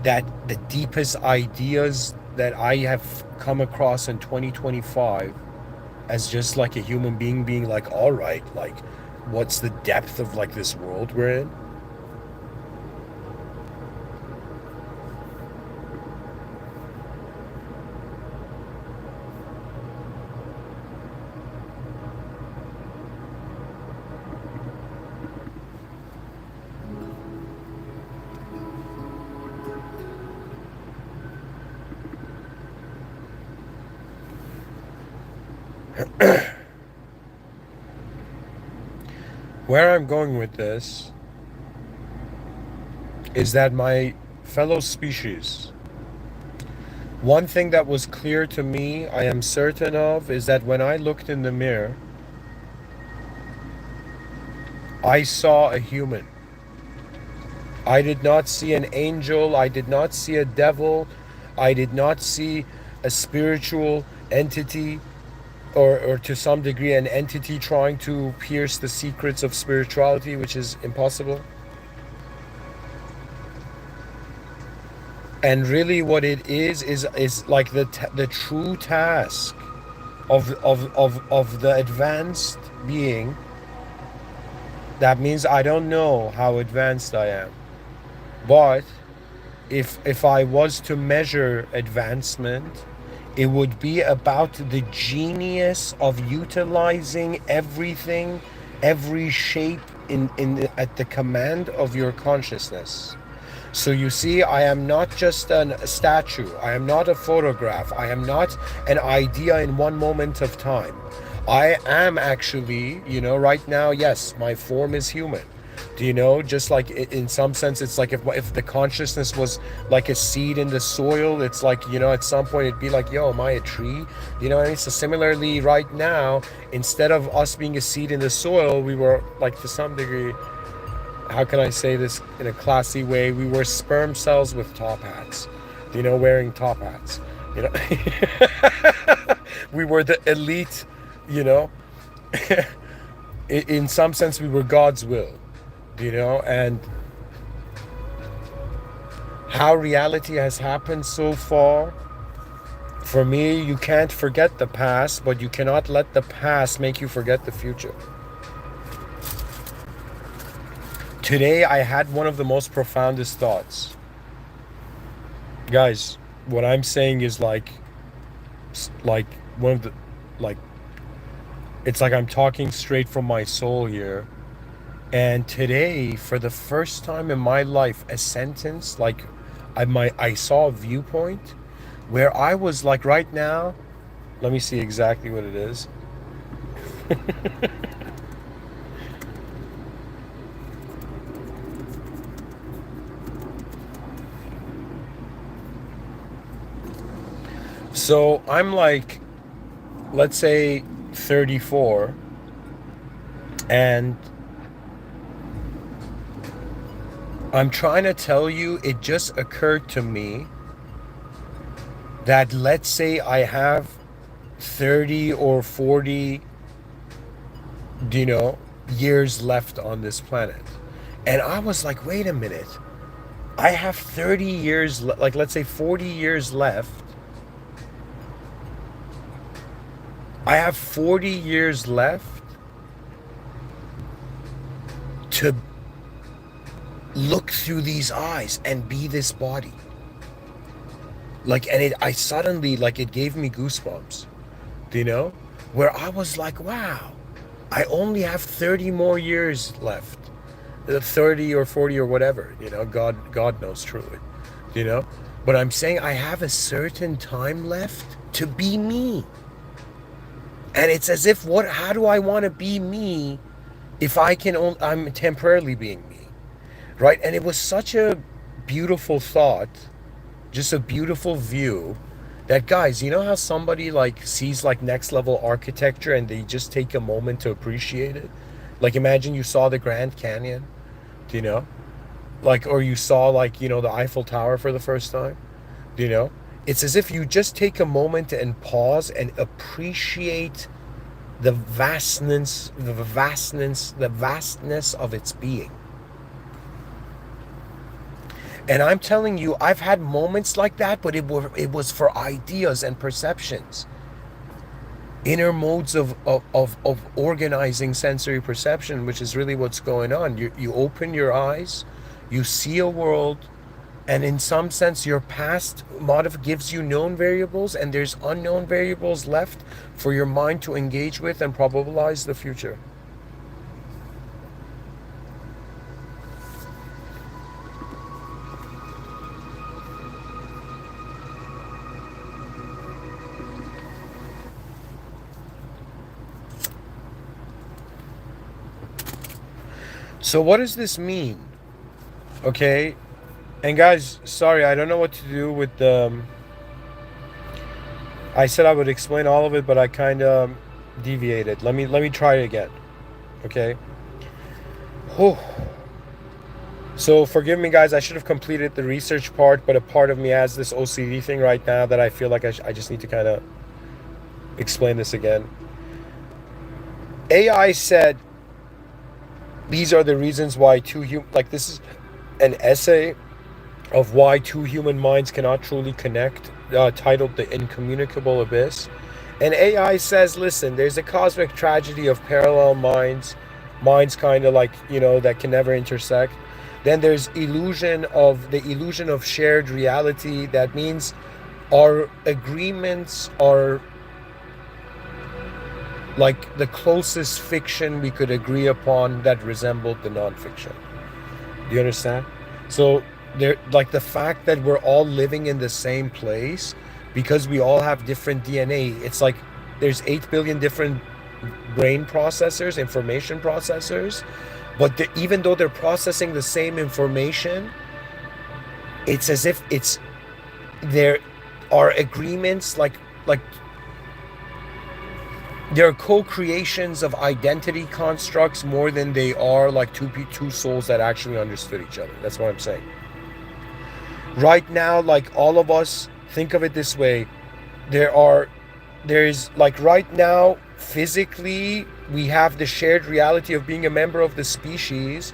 that the deepest ideas that I have come across in 2025 as just like a human being being like, all right, like what's the depth of like this world we're in? Where I'm going with this is that my fellow species, one thing that was clear to me, I am certain of, is that when I looked in the mirror, I saw a human. I did not see an angel. I did not see a devil. I did not see a spiritual entity, or to some degree an entity trying to pierce the secrets of spirituality, which is impossible. And really what it is like the true task of the advanced being. That means I don't know how advanced I am, but if I was to measure advancement, it would be about the genius of utilizing everything, every shape at the command of your consciousness. So you see, I am not just a statue. I am not a photograph. I am not an idea in one moment of time. I am actually, right now, yes, my form is human. Do you know? Just like in some sense, it's like if the consciousness was like a seed in the soil, it's like, at some point it'd be like, yo, am I a tree? You know what I mean? So similarly, right now, instead of us being a seed in the soil, we were like, to some degree, how can I say this in a classy way? We were sperm cells with top hats, wearing top hats, we were the elite, you know, in some sense, we were God's will, and how reality has happened so far. For me, you can't forget the past, but you cannot let the past make you forget the future. Today, I had one of the most profoundest thoughts. Guys, what I'm saying is like one of the, like, it's like I'm talking straight from my soul here. And today, for the first time in my life, a sentence, like, I saw a viewpoint where I was like, right now, let me see exactly what it is. So I'm like, let's say 34, and I'm trying to tell you, it just occurred to me that, let's say I have 30 or 40, years left on this planet. And I was like, wait a minute. I have 30 years, like, let's say 40 years left. I have 40 years left to look through these eyes and be this body. Like, and I suddenly, like, it gave me goosebumps, where I was like, wow, I only have 30 more years left, 30 or 40 or whatever, God knows truly, but I'm saying I have a certain time left to be me. And it's as if, how do I want to be me if I'm temporarily being me, right? And it was such a beautiful thought, just a beautiful view, that, guys, you know how somebody like sees like next level architecture and they just take a moment to appreciate it? Like, imagine you saw the Grand Canyon, like, or you saw, like, the Eiffel Tower for the first time, it's as if you just take a moment and pause and appreciate the vastness of its being. And I'm telling you, I've had moments like that, but it was for ideas and perceptions. Inner modes of organizing sensory perception, which is really what's going on. You open your eyes, you see a world, and in some sense, your past gives you known variables, and there's unknown variables left for your mind to engage with and probabilize the future. So what does this mean? Okay, and guys, sorry, I don't know what to do with the... I said I would explain all of it, but I kind of deviated. Let me try it again. Okay. Whew. So forgive me, guys. I should have completed the research part, but a part of me has this OCD thing right now that I feel like I just need to kind of explain this again. AI said these are the reasons why like this is an essay of why two human minds cannot truly connect, titled The Incommunicable Abyss. And AI says, listen, there's a cosmic tragedy of parallel minds, minds kind of like, that can never intersect. Then there's the illusion of shared reality. That means our agreements are like the closest fiction we could agree upon that resembled the nonfiction. Do you understand? So there, like the fact that we're all living in the same place because we all have different DNA. It's like there's 8 billion different brain processors, information processors, but even though they're processing the same information, it's as if there are agreements like they're co-creations of identity constructs more than they are like two souls that actually understood each other. That's what I'm saying. Right now, like all of us, think of it this way. There's like right now, physically, we have the shared reality of being a member of the species,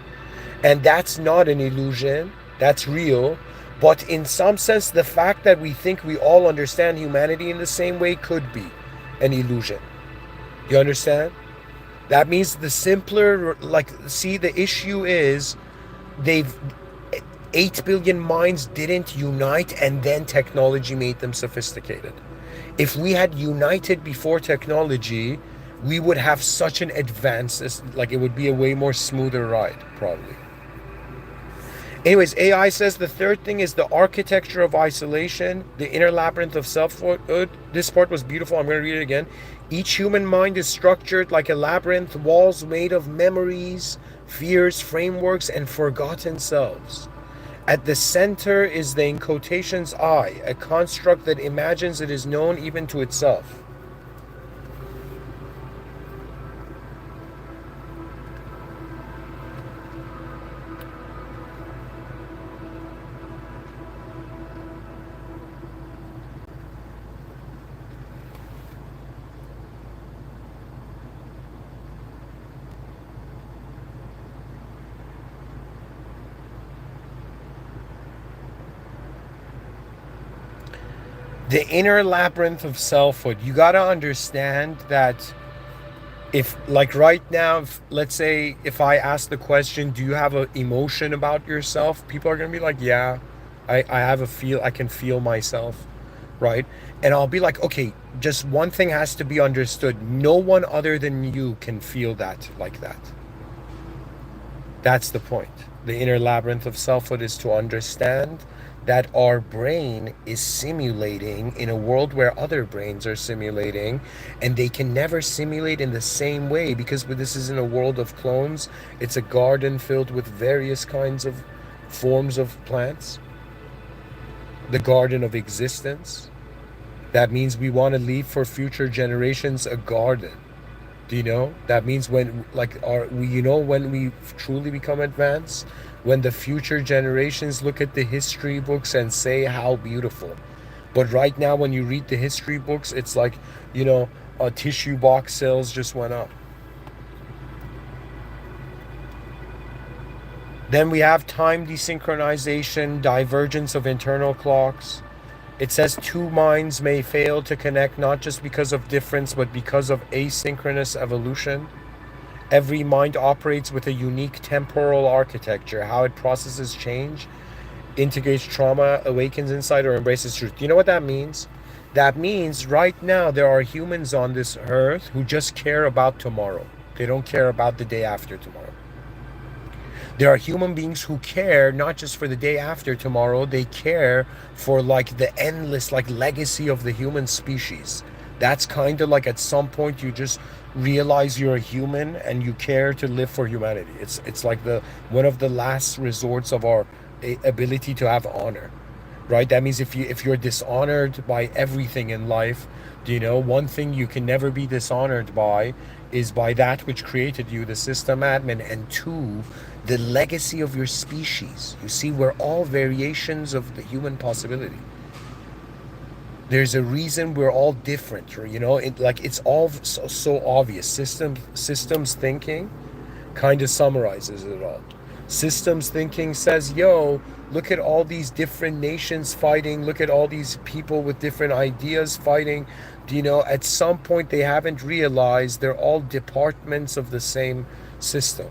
and that's not an illusion. That's real. But in some sense, the fact that we think we all understand humanity in the same way could be an illusion. You understand? That means the simpler, like, see, the issue is they've 8 billion minds didn't unite and then technology made them sophisticated. If we had united before technology, we would have such an advance, like it would be a way more smoother ride, probably. Anyways, AI says the third thing is the architecture of isolation, the inner labyrinth of selfhood. This part was beautiful. I'm going to read it again. Each human mind is structured like a labyrinth, walls made of memories, fears, frameworks, and forgotten selves. At the center is the, in quotations, I, a construct that imagines it is known even to itself. The inner labyrinth of selfhood. You got to understand that if, like right now, let's say if I ask the question, do you have an emotion about yourself? People are going to be like, yeah, I have I can feel myself, right? And I'll be like, okay, just one thing has to be understood. No one other than you can feel that like that. That's the point. The inner labyrinth of selfhood is to understand that our brain is simulating in a world where other brains are simulating, and they can never simulate in the same way because this is in a world of clones. It's a garden filled with various kinds of forms of plants, the garden of existence. That means we want to leave for future generations a garden. Do you know? That means when, like, when we truly become advanced, when the future generations look at the history books and say how beautiful. But right now, when you read the history books, it's like, tissue box sales just went up. Then we have time desynchronization, divergence of internal clocks. It says two minds may fail to connect not just because of difference, but because of asynchronous evolution. Every mind operates with a unique temporal architecture, how it processes change, integrates trauma, awakens insight, or embraces truth. Do you know what that means? That means right now there are humans on this earth who just care about tomorrow. They don't care about the day after tomorrow. There are human beings who care not just for the day after tomorrow, they care for like the endless like legacy of the human species. That's kind of like at some point you just realize you're a human and you care to live for humanity. It's like one of the last resorts of our ability to have honor, right? That means if you're dishonored by everything in life, one thing you can never be dishonored by is by that which created you, the system admin, and two, the legacy of your species. You see, we're all variations of the human possibility. There's a reason we're all different, you know. It's all so obvious. Systems thinking kind of summarizes it all. Systems thinking says, yo, look at all these different nations fighting, look at all these people with different ideas fighting. You know, at some point they haven't realized they're all departments of the same system.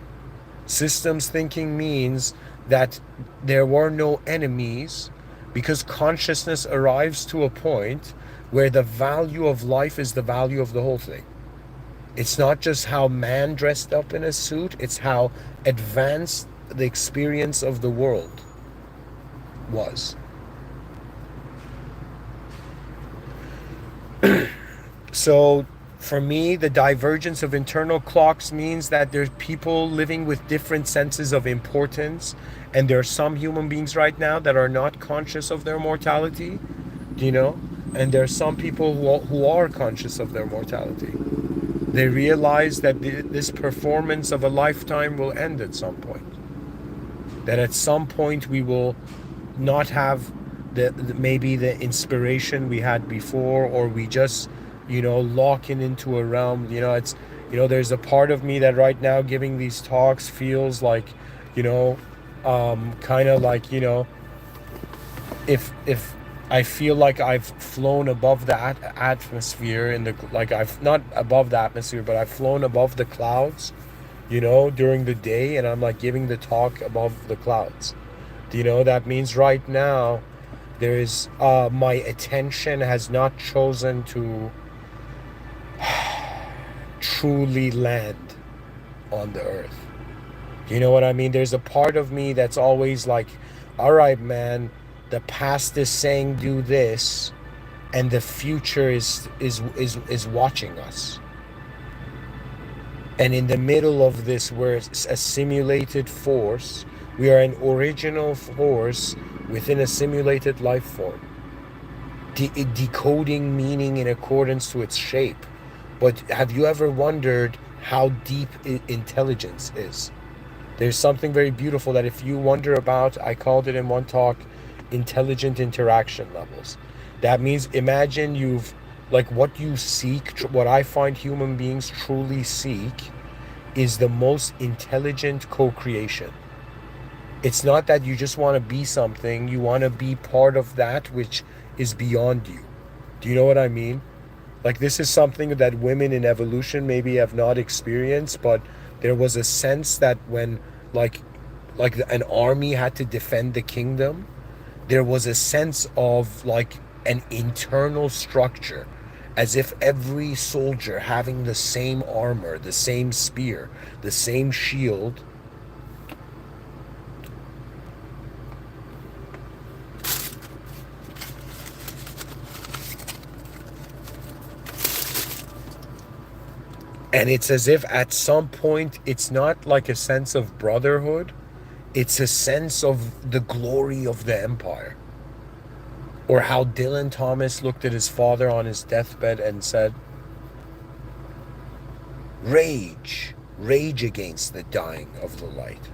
Systems thinking means that there were no enemies, because consciousness arrives to a point where the value of life is the value of the whole thing. It's not just how man dressed up in a suit, it's how advanced the experience of the world was. So for me, the divergence of internal clocks means that there's people living with different senses of importance, and there are some human beings right now that are not conscious of their mortality, you know, and there are some people who are conscious of their mortality. They realize that this performance of a lifetime will end at some point. That at some point we will not have maybe the inspiration we had before, or we just, you know, lock into a realm. You know, it's, you know, there's a part of me that right now giving these talks feels like, you know, kind of like, you know, if I feel like I've flown above the atmosphere in the, like, I've not above the atmosphere, but I've flown above the clouds, you know, during the day, and I'm like giving the talk above the clouds. Do you know, that means right now there is my attention has not chosen to truly land on the earth. You know what I mean? There's a part of me that's always like, all right, man, the past is saying do this, and the future is watching us. And in the middle of this, we're a simulated force. We are an original force within a simulated life form, decoding meaning in accordance to its shape. But have you ever wondered how deep intelligence is? There's something very beautiful that if you wonder about, I called it in one talk, intelligent interaction levels. That means imagine you've, like, what you seek, what I find human beings truly seek is the most intelligent co-creation. It's not that you just want to be something, you want to be part of that which is beyond you. Do you know what I mean? Like, this is something that women in evolution maybe have not experienced, but there was a sense that when like an army had to defend the kingdom, there was a sense of like an internal structure, as if every soldier having the same armor, the same spear, the same shield. And it's as if at some point, it's not like a sense of brotherhood, it's a sense of the glory of the empire. Or how Dylan Thomas looked at his father on his deathbed and said, rage against the dying of the light.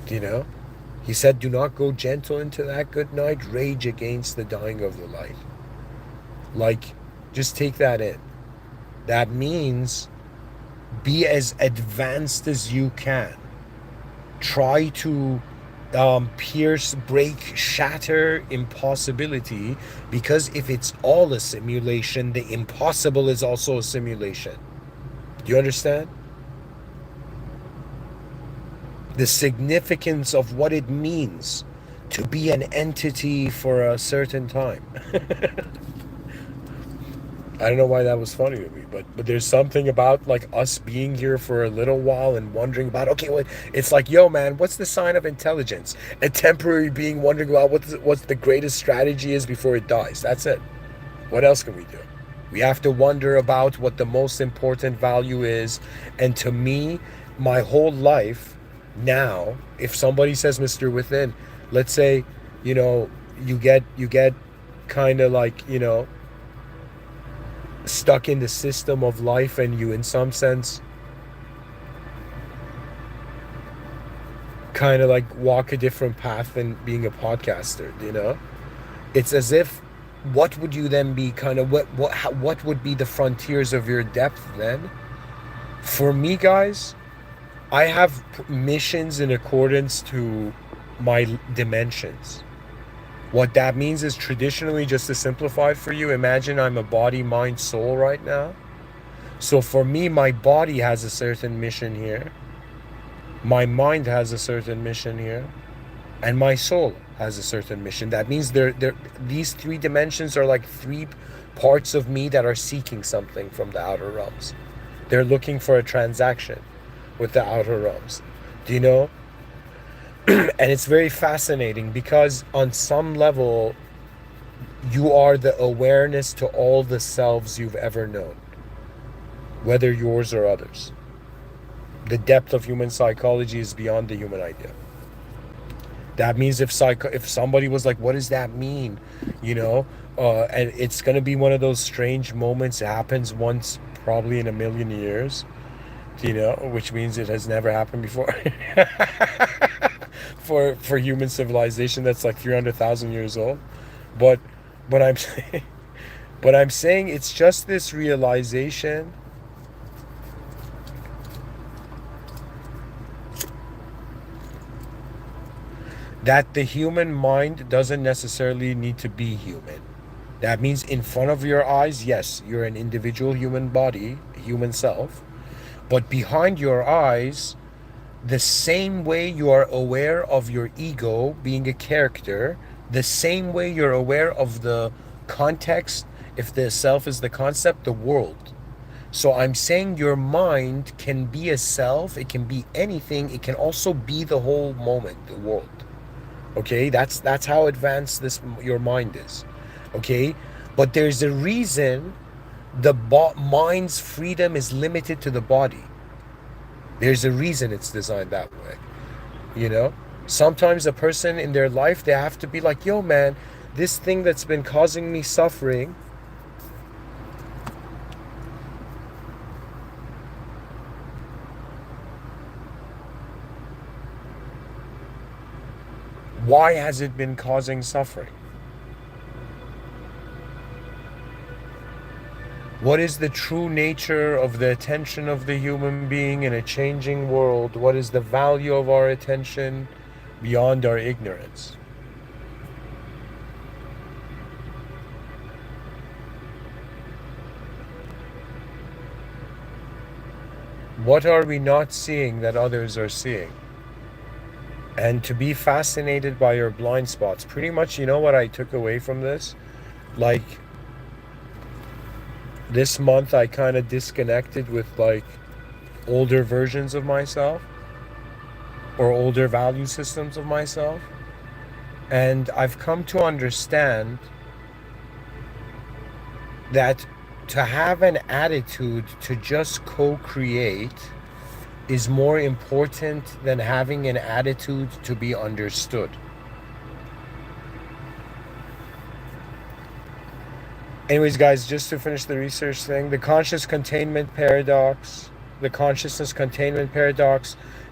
Do you know? He said, do not go gentle into that good night, rage against the dying of the light. Like, just take that in. That means be as advanced as you can. Try to pierce, break, shatter impossibility, because if it's all a simulation, the impossible is also a simulation. Do you understand? The significance of what it means to be an entity for a certain time. I don't know why that was funny to me, but there's something about like us being here for a little while and wondering about, okay, well, it's like, yo, man, what's the sign of intelligence? A temporary being wondering about what the greatest strategy is before it dies. That's it. What else can we do? We have to wonder about what the most important value is. And to me, my whole life now, if somebody says Mr. Within, let's say, you know, you get kind of like, you know, stuck in the system of life, and you in some sense kind of like walk a different path than being a podcaster, you know? It's as if, what would you then be, kind of what would be the frontiers of your depth then? For me, guys, I have missions in accordance to my dimensions. What that means is, traditionally, just to simplify for you, imagine I'm a body, mind, soul right now. So for me, my body has a certain mission here, my mind has a certain mission here, and my soul has a certain mission. That means these three dimensions are like three parts of me that are seeking something from the outer realms. They're looking for a transaction with the outer realms. Do you know? And it's very fascinating because on some level, you are the awareness to all the selves you've ever known, whether yours or others. The depth of human psychology is beyond the human idea. That means if somebody was like, what does that mean? You know, and it's going to be one of those strange moments. It happens once probably in a million years, you know, which means it has never happened before. For human civilization that's like 300,000 years old. But but I'm saying, but I'm saying it's just this realization that the human mind doesn't necessarily need to be human. That means in front of your eyes, yes, you're an individual human body, human self, but behind your eyes, the same way you are aware of your ego being a character, the same way you're aware of the context, if the self is the concept, the world. So I'm saying your mind can be a self, it can be anything, it can also be the whole moment, the world. Okay, that's how advanced this your mind is. Okay, but there's a reason the mind's freedom is limited to the body. There's a reason it's designed that way. You know, sometimes a person in their life, they have to be like, yo man, this thing that's been causing me suffering, why has it been causing suffering? What is the true nature of the attention of the human being in a changing world? What is the value of our attention beyond our ignorance? What are we not seeing that others are seeing? And to be fascinated by your blind spots. Pretty much, you know what I took away from this? Like, this month I kind of disconnected with like older versions of myself or older value systems of myself. And I've come to understand that to have an attitude to just co-create is more important than having an attitude to be understood. Anyways, guys, just to finish the research thing, the consciousness containment paradox,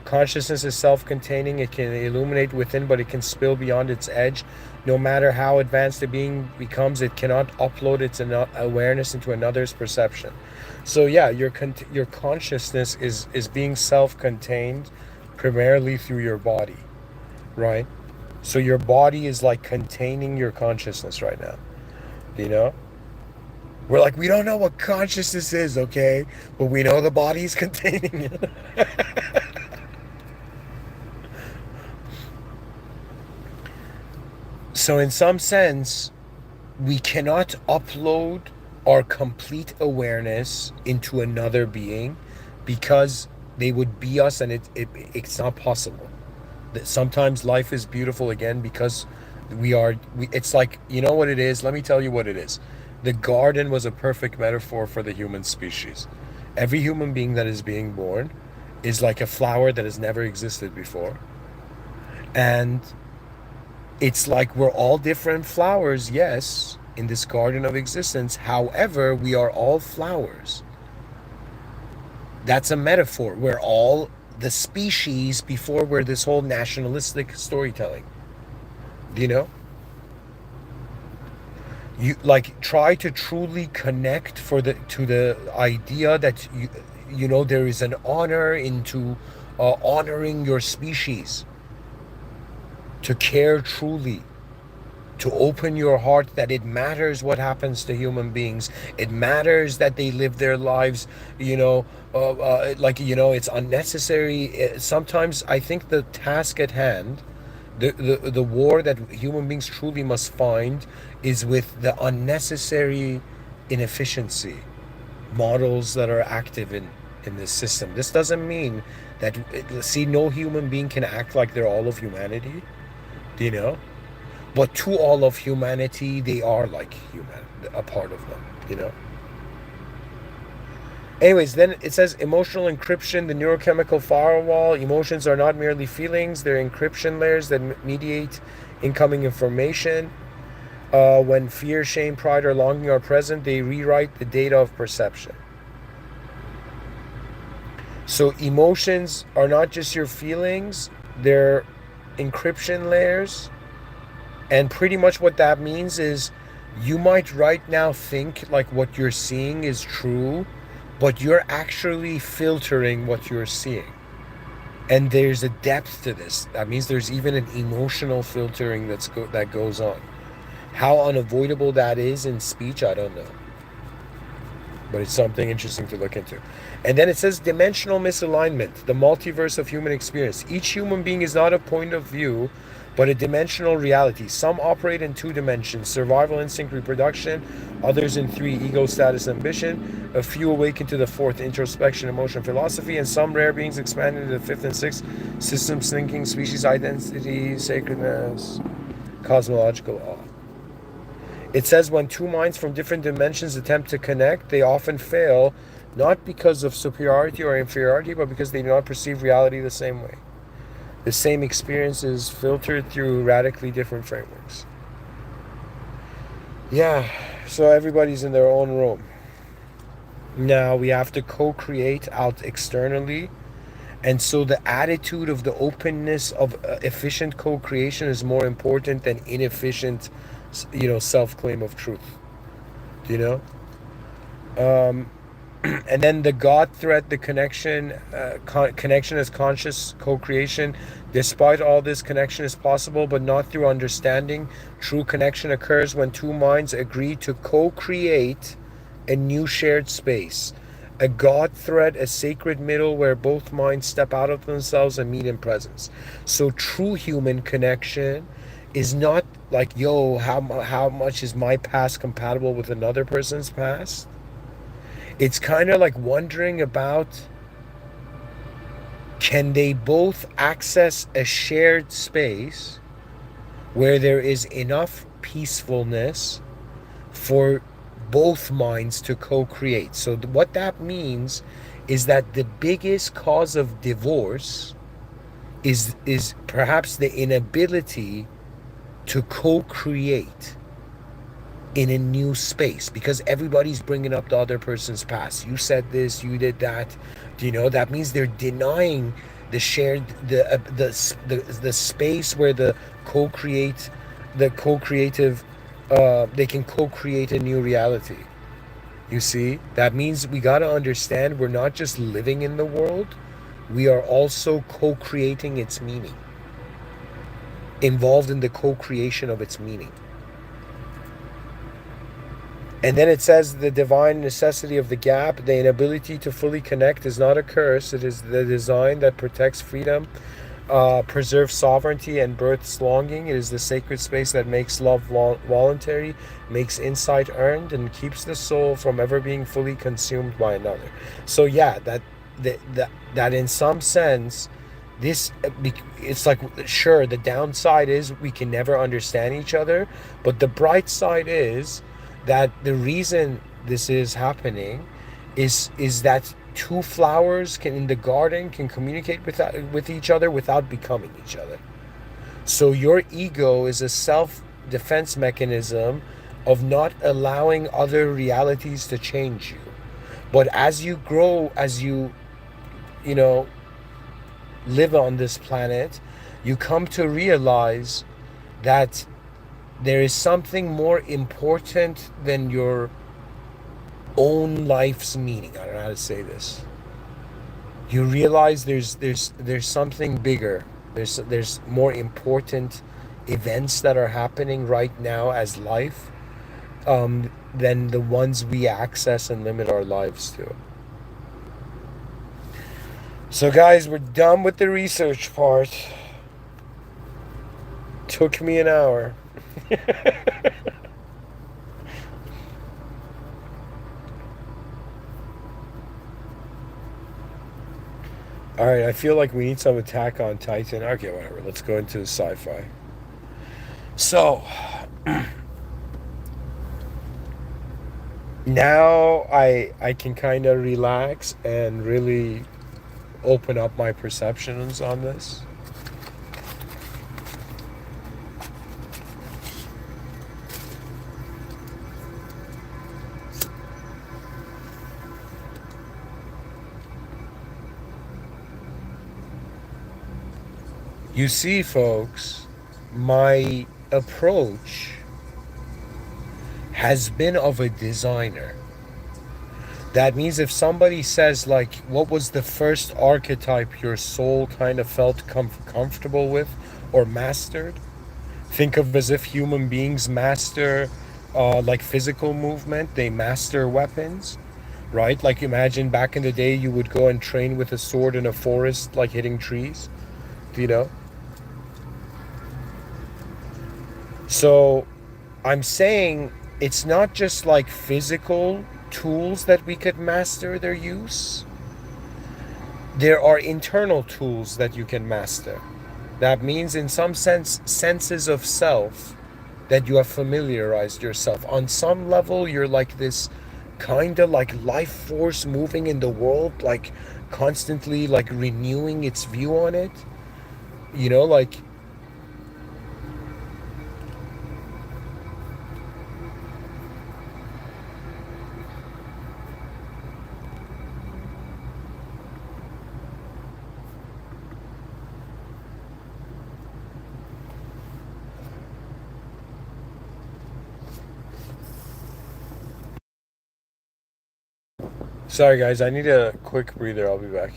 consciousness is self-containing. It can illuminate within, but it can spill beyond its edge. No matter how advanced the being becomes, it cannot upload its awareness into another's perception. So yeah, your consciousness is being self-contained primarily through your body, right? So your body is like containing your consciousness right now, you know? We're like, we don't know what consciousness is, okay? But we know the body's containing it. So in some sense, we cannot upload our complete awareness into another being because they would be us, and it's not possible. Sometimes life is beautiful again because it's like, you know what it is? Let me tell you what it is. The garden was a perfect metaphor for the human species. Every human being that is being born is like a flower that has never existed before. And it's like we're all different flowers, yes, in this garden of existence. However, we are all flowers. That's a metaphor. We're all the species before we're this whole nationalistic storytelling. You know? You like try to truly connect for the to the idea that you know there is an honor into honoring your species, to care truly, to open your heart that it matters what happens to human beings. It matters that they live their lives, like, it's unnecessary. Sometimes I think the task at hand, the war that human beings truly must find is with the unnecessary inefficiency models that are active in this system. This doesn't mean that, see, no human being can act like they're all of humanity, you know? But to all of humanity, they are like human, a part of them, you know? Anyways, then it says emotional encryption, the neurochemical firewall. Emotions are not merely feelings, they're encryption layers that mediate incoming information. When fear, shame, pride, or longing are present, they rewrite the data of perception. So emotions are not just your feelings, they're encryption layers. And pretty much what that means is you might right now think like what you're seeing is true, but you're actually filtering what you're seeing. And there's a depth to this. That means there's even an emotional filtering that goes on. How unavoidable that is in speech, I don't know. But it's something interesting to look into. And then it says dimensional misalignment, the multiverse of human experience. Each human being is not a point of view, but a dimensional reality. Some operate in 2 dimensions, survival instinct, reproduction, others in 3, ego, status, ambition. A few awaken to the 4th, introspection, emotion, philosophy, and some rare beings expand into the 5th and 6th, systems, thinking, species, identity, sacredness, cosmological awe. It says when 2 minds from different dimensions attempt to connect, they often fail, not because of superiority or inferiority, but because they do not perceive reality the same way. The same experience is filtered through radically different frameworks. Yeah, so everybody's in their own room. Now we have to co-create out externally. And so the attitude of the openness of efficient co-creation is more important than inefficient, self-claim of truth. And then the God thread, the connection is conscious co-creation. Despite all this, connection is possible, but not through understanding. True connection occurs when 2 minds agree to co-create a new shared space. A God thread, a sacred middle where both minds step out of themselves and meet in presence. So true human connection is not like, how much is my past compatible with another person's past? It's kind of like wondering about, can they both access a shared space where there is enough peacefulness for both minds to co-create? So what that means is that the biggest cause of divorce is perhaps the inability to co-create in a new space, because everybody's bringing up the other person's past. You said this, you did that. That means they're denying the shared, the space where the co-creative, they can co-create a new reality. You see, that means we got to understand we're not just living in the world, we are also co-creating its meaning, involved in the co-creation of its meaning. And then it says the divine necessity of the gap, the inability to fully connect, is not a curse. It is the design that protects freedom, preserves sovereignty, and births longing. It is the sacred space that makes love voluntary, makes insight earned, and keeps the soul from ever being fully consumed by another. So yeah, that in some sense, it's like, sure, the downside is we can never understand each other, but the bright side is that the reason this is happening is that 2 flowers in the garden can communicate with each other without becoming each other. So your ego is a self-defense mechanism of not allowing other realities to change you. But as you grow, as you know, live on this planet, you come to realize that there is something more important than your own life's meaning. I don't know how to say this. You realize there's something bigger. There's more important events that are happening right now as life, than the ones we access and limit our lives to. So guys, we're done with the research part. Took me an hour. All right, I feel like we need some Attack on Titan. Okay, whatever. Let's go into the sci-fi. So, now I can kind of relax and really open up my perceptions on this. You see, folks, my approach has been of a designer. That means if somebody says, like, what was the first archetype your soul kind of felt comfortable with or mastered? Think of as if human beings master, like physical movement, they master weapons, right? Like imagine back in the day you would go and train with a sword in a forest, like hitting trees, you know? So I'm saying it's not just like physical tools that we could master their use. There are internal tools that you can master. That means in some senses of self that you have familiarized yourself. On some level, you're like this kind of like life force moving in the world, like constantly like renewing its view on it. You know, like sorry guys, I need a quick breather. I'll be back.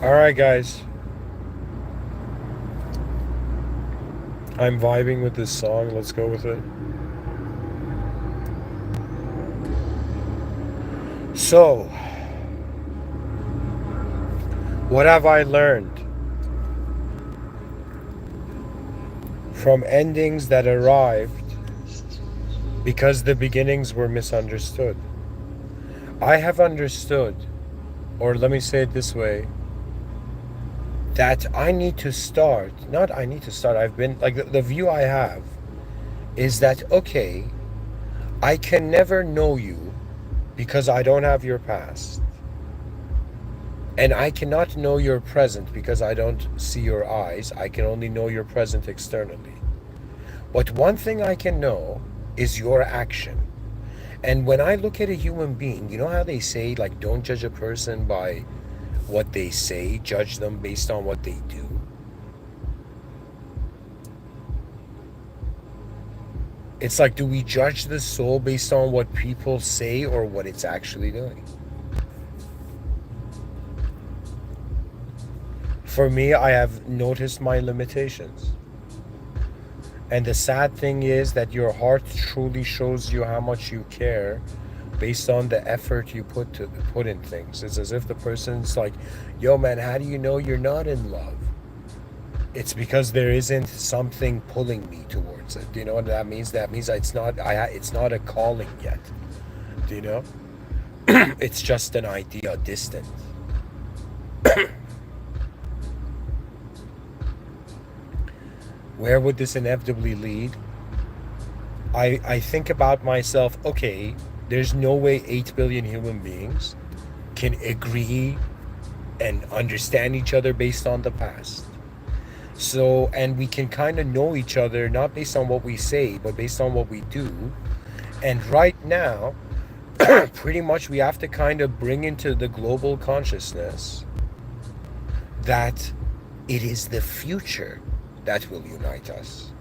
All right, guys. I'm vibing with this song. Let's go with it. So, what have I learned from endings that arrived because the beginnings were misunderstood? I have understood, or let me say it this way, that I need to start, not I need to start, I've been, like, the view I have is that, okay, I can never know you because I don't have your past. And I cannot know your present because I don't see your eyes. I can only know your present externally. But one thing I can know is your action. And when I look at a human being, you know how they say, like, don't judge a person by what they say, judge them based on what they do. It's like, do we judge the soul based on what people say or what it's actually doing? For me, I have noticed my limitations. And the sad thing is that your heart truly shows you how much you care based on the effort you put in things. It's as if the person's like, yo man, how do you know you're not in love? It's because there isn't something pulling me towards it. Do you know what that means? That means it's not a calling yet. Do you know? It's just an idea, distant. Where would this inevitably lead? I think about myself, okay, there's no way 8 billion human beings can agree and understand each other based on the past. So, and we can kind of know each other not based on what we say, but based on what we do. And right now, pretty much we have to kind of bring into the global consciousness that it is the future that will unite us.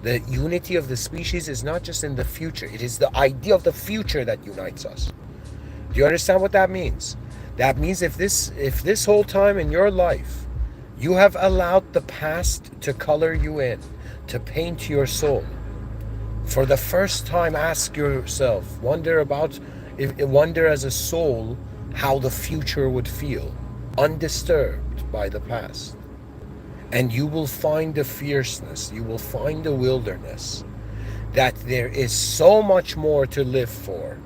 The unity of the species is not just in the future, it is the idea of the future that unites us. Do you understand what that means? That means if this whole time in your life you have allowed the past to color you in, to paint your soul, for the first time ask yourself, wonder as a soul how the future would feel, undisturbed by the past. And you will find the fierceness, you will find the wilderness, that there is so much more to live for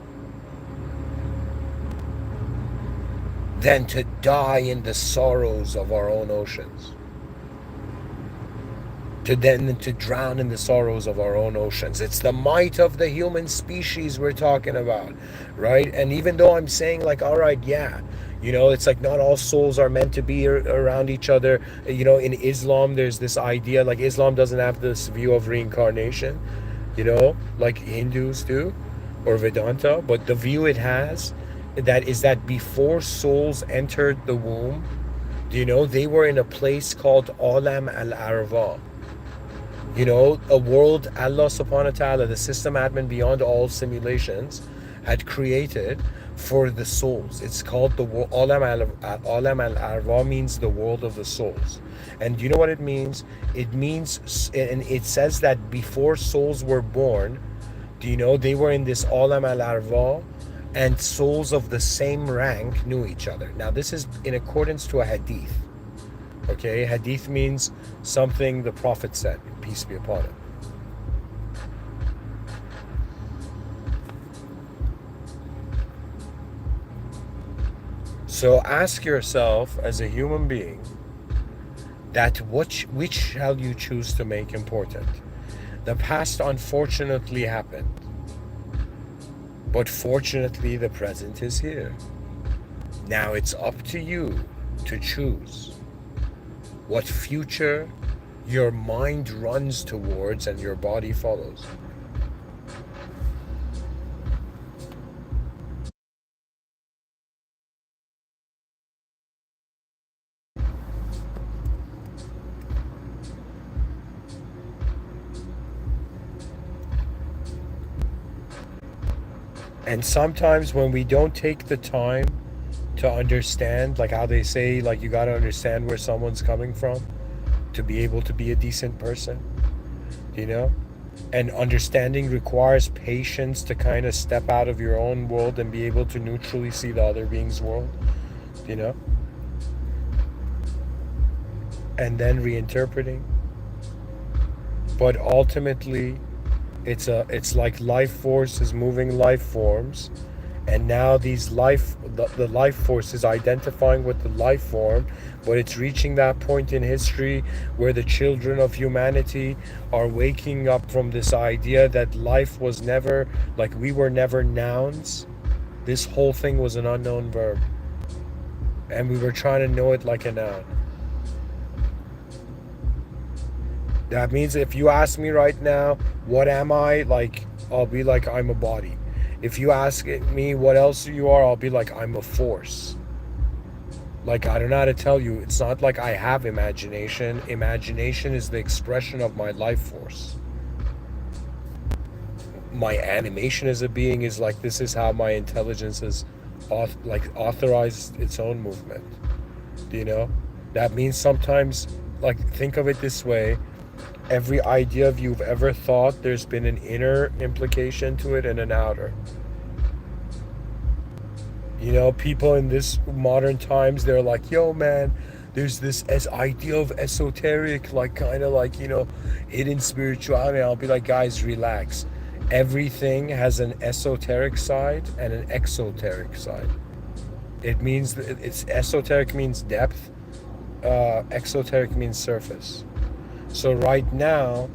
than to die in the sorrows of our own oceans. To drown in the sorrows of our own oceans. It's the might of the human species we're talking about, right? And even though I'm saying like, all right, yeah, you know, it's like not all souls are meant to be around each other. You know, in Islam, there's this idea, like Islam doesn't have this view of reincarnation, you know, like Hindus do, or Vedanta, but the view it has that before souls entered the womb, you know, they were in a place called Alam al-Arwa. You know, a world Allah subhanahu wa ta'ala, the system admin beyond all simulations, had created for the souls. It's called the Alam al-Arwa, means the world of the souls. And you know what it means? It means, and it says that before souls were born, do you know, they were in this Alam al-Arwa, and souls of the same rank knew each other. Now this is in accordance to a hadith. Okay, hadith means something the Prophet said, peace be upon him. So ask yourself as a human being that which shall you choose to make important? The past unfortunately happened, but fortunately the present is here. Now it's up to you to choose what future your mind runs towards and your body follows. And sometimes when we don't take the time to understand, like how they say, like you got to understand where someone's coming from to be able to be a decent person, you know? And understanding requires patience to kind of step out of your own world and be able to neutrally see the other being's world, you know? And then reinterpreting. But ultimately, it's like life force is moving life forms, and now the life force is identifying with the life form, but it's reaching that point in history where the children of humanity are waking up from this idea that life was never, like we were never nouns. This whole thing was an unknown verb, and we were trying to know it like a noun. That means if you ask me right now, what am I? Like, I'll be like, I'm a body. If you ask me what else you are, I'll be like, I'm a force. Like, I don't know how to tell you. It's not like I have imagination. Imagination is the expression of my life force. My animation as a being is like, this is how my intelligence has authorized its own movement. Do you know? That means sometimes, like, think of it this way. Every idea of you've ever thought, there's been an inner implication to it and an outer. You know, people in this modern times, they're like, yo, man, there's this idea of esoteric, like, kind of like, hidden spirituality. I'll be like, guys, relax. Everything has an esoteric side and an exoteric side. It means that it's esoteric means depth, exoteric means surface. So right now,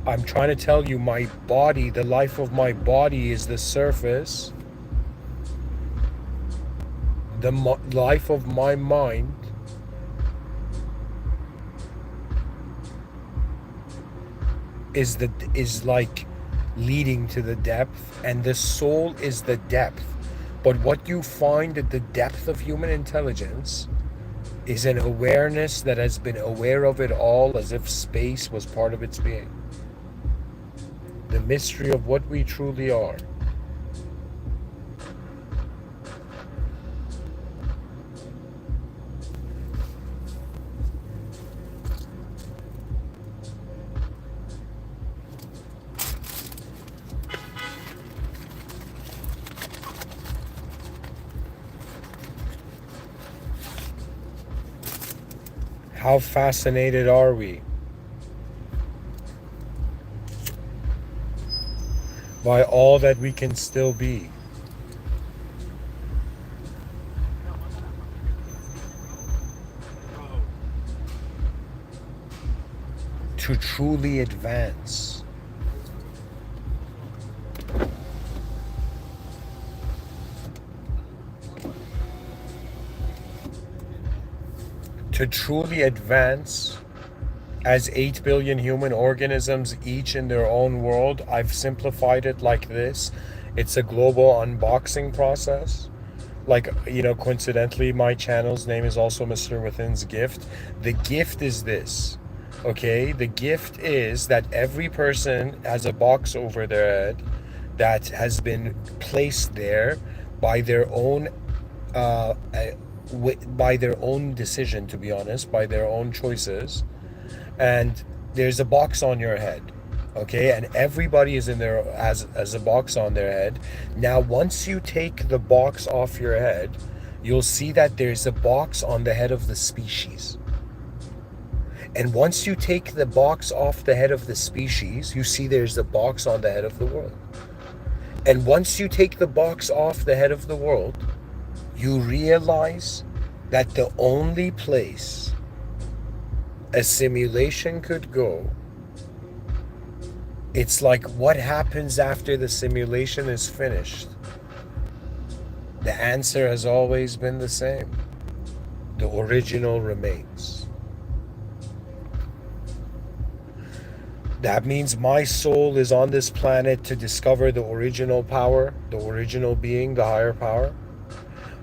I'm trying to tell you, my body, the life of my body is the surface. The life of my mind is like leading to the depth, and the soul is the depth. But what you find at the depth of human intelligence is an awareness that has been aware of it all, as if space was part of its being. The mystery of what we truly are. How fascinated are we by all that we can still be? To truly advance. To truly advance as 8 billion human organisms, each in their own world. I've simplified it like this. It's a global unboxing process. Like, coincidentally, my channel's name is also Mr.Within's gift. The gift is this, okay? The gift is that every person has a box over their head that has been placed there by their own by their own decision, to be honest, by their own choices. And there's a box on your head, okay? And everybody is in there as a box on their head. Now, once you take the box off your head, you'll see that there's a box on the head of the species. And once you take the box off the head of the species, you see there's a box on the head of the world. And once you take the box off the head of the world, you realize that the only place a simulation could go, it's like, what happens after the simulation is finished? The answer has always been the same. The original remains. That means my soul is on this planet to discover the original power, the original being, the higher power.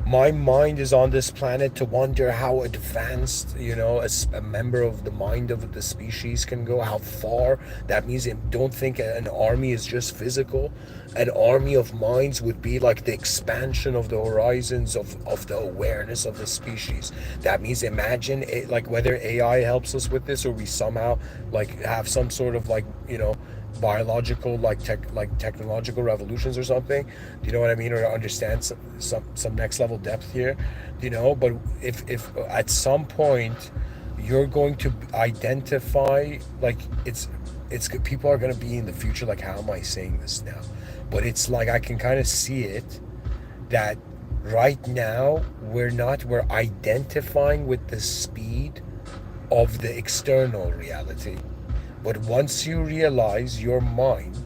My mind is on this planet to wonder how advanced, a member of the mind of the species can go, how far. That means don't think an army is just physical. An army of minds would be like the expansion of the horizons of the awareness of the species. That means imagine it, like, whether AI helps us with this, or we somehow like have some sort of biological technological revolutions or something. Do you know what I mean? Or understand some next level depth here, but if at some point you're going to identify, like, it's people are going to be in the future like, how am I saying this now? But it's like, I can kind of see it, that right now we're identifying with the speed of the external reality. But once you realize your mind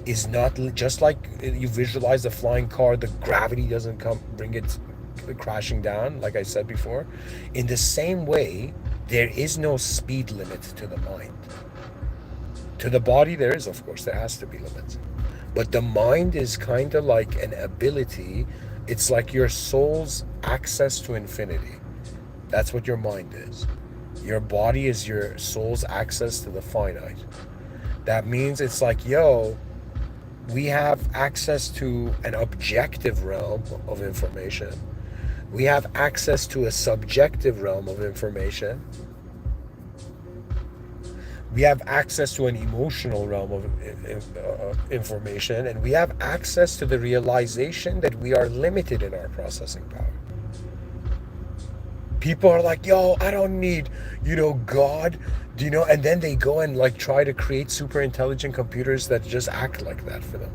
is not just like you visualize a flying car, the gravity doesn't bring it crashing down, like I said before. In the same way, there is no speed limit to the mind. To the body, there is, of course, there has to be limits. But the mind is kind of like an ability. It's like your soul's access to infinity. That's what your mind is. Your body is your soul's access to the finite. That means it's like, yo, we have access to an objective realm of information. We have access to a subjective realm of information. We have access to an emotional realm of information, and we have access to the realization that we are limited in our processing power. People are like, yo, I don't need, God, and then they go and like try to create super intelligent computers that just act like that for them.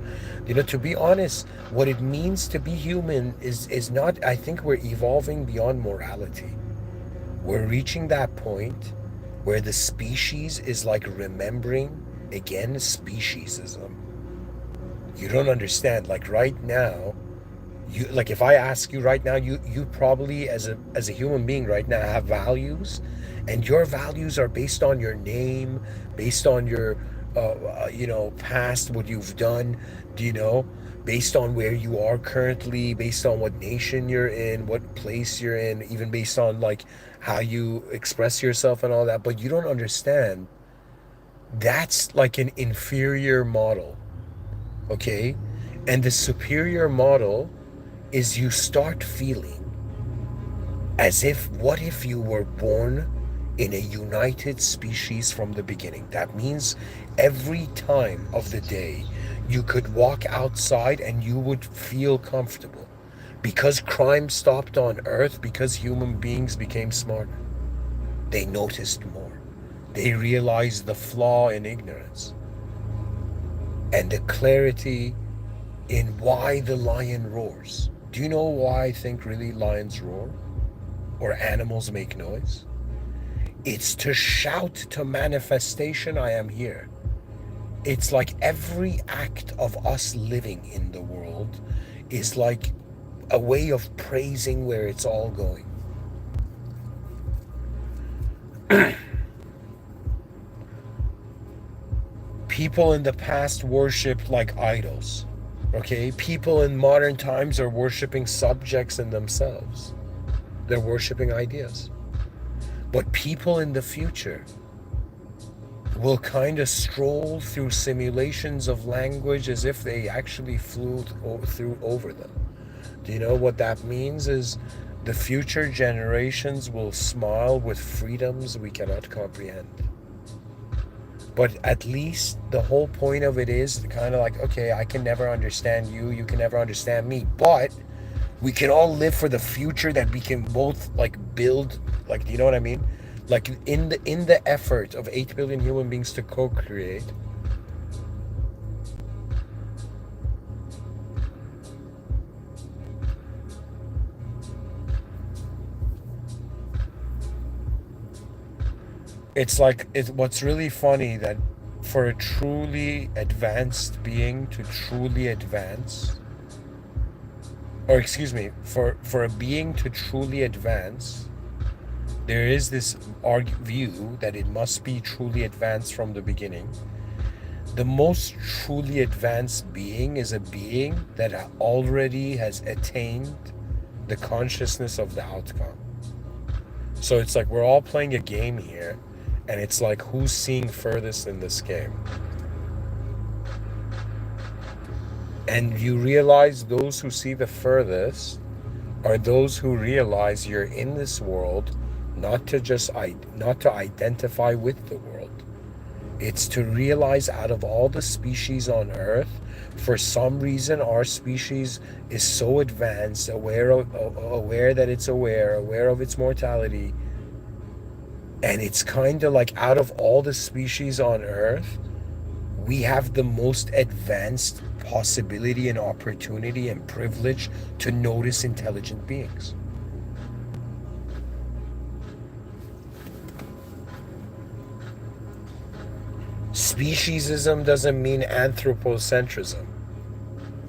To be honest, what it means to be human is not, I think we're evolving beyond morality. We're reaching that point where the species is like remembering, again, speciesism. You don't understand. Like right now, if I ask you right now, you probably as a human being right now have values, and your values are based on your name, based on your past, what you've done, based on where you are currently, based on what nation you're in, what place you're in, even based on like how you express yourself and all that. But you don't understand, that's like an inferior model, okay? And the superior model is you start feeling as if, what if you were born in a united species from the beginning? That means every time of the day you could walk outside and you would feel comfortable because crime stopped on Earth, because human beings became smarter. They noticed more. They realized the flaw in ignorance and the clarity in why the lion roars. Do you know why I think really lions roar? Or animals make noise? It's to shout to manifestation, I am here. It's like every act of us living in the world is like a way of praising where it's all going. People in the past worshipped like idols. Okay, people in modern times are worshiping subjects in themselves. They're worshiping ideas. But people in the future will kind of stroll through simulations of language as if they actually flew through over them. Do you know what that means? Is the future generations will smile with freedoms we cannot comprehend. But at least the whole point of it is kind of like, okay, I can never understand you, you can never understand me, but we can all live for the future that we can both like build, like, you know what I mean? Like in the effort of 8 billion human beings to co-create. It's like, what's really funny that for a truly advanced being to truly advance, or excuse me, for a being to truly advance, there is this view that it must be truly advanced from the beginning. The most truly advanced being is a being that already has attained the consciousness of the outcome. So it's like we're all playing a game here, and it's like, who's seeing furthest in this game? And you realize those who see the furthest are those who realize you're in this world not to identify with the world. It's to realize out of all the species on Earth, for some reason our species is so advanced, aware that it's aware of its mortality. And it's kind of like, out of all the species on Earth, we have the most advanced possibility and opportunity and privilege to notice intelligent beings. Speciesism doesn't mean anthropocentrism.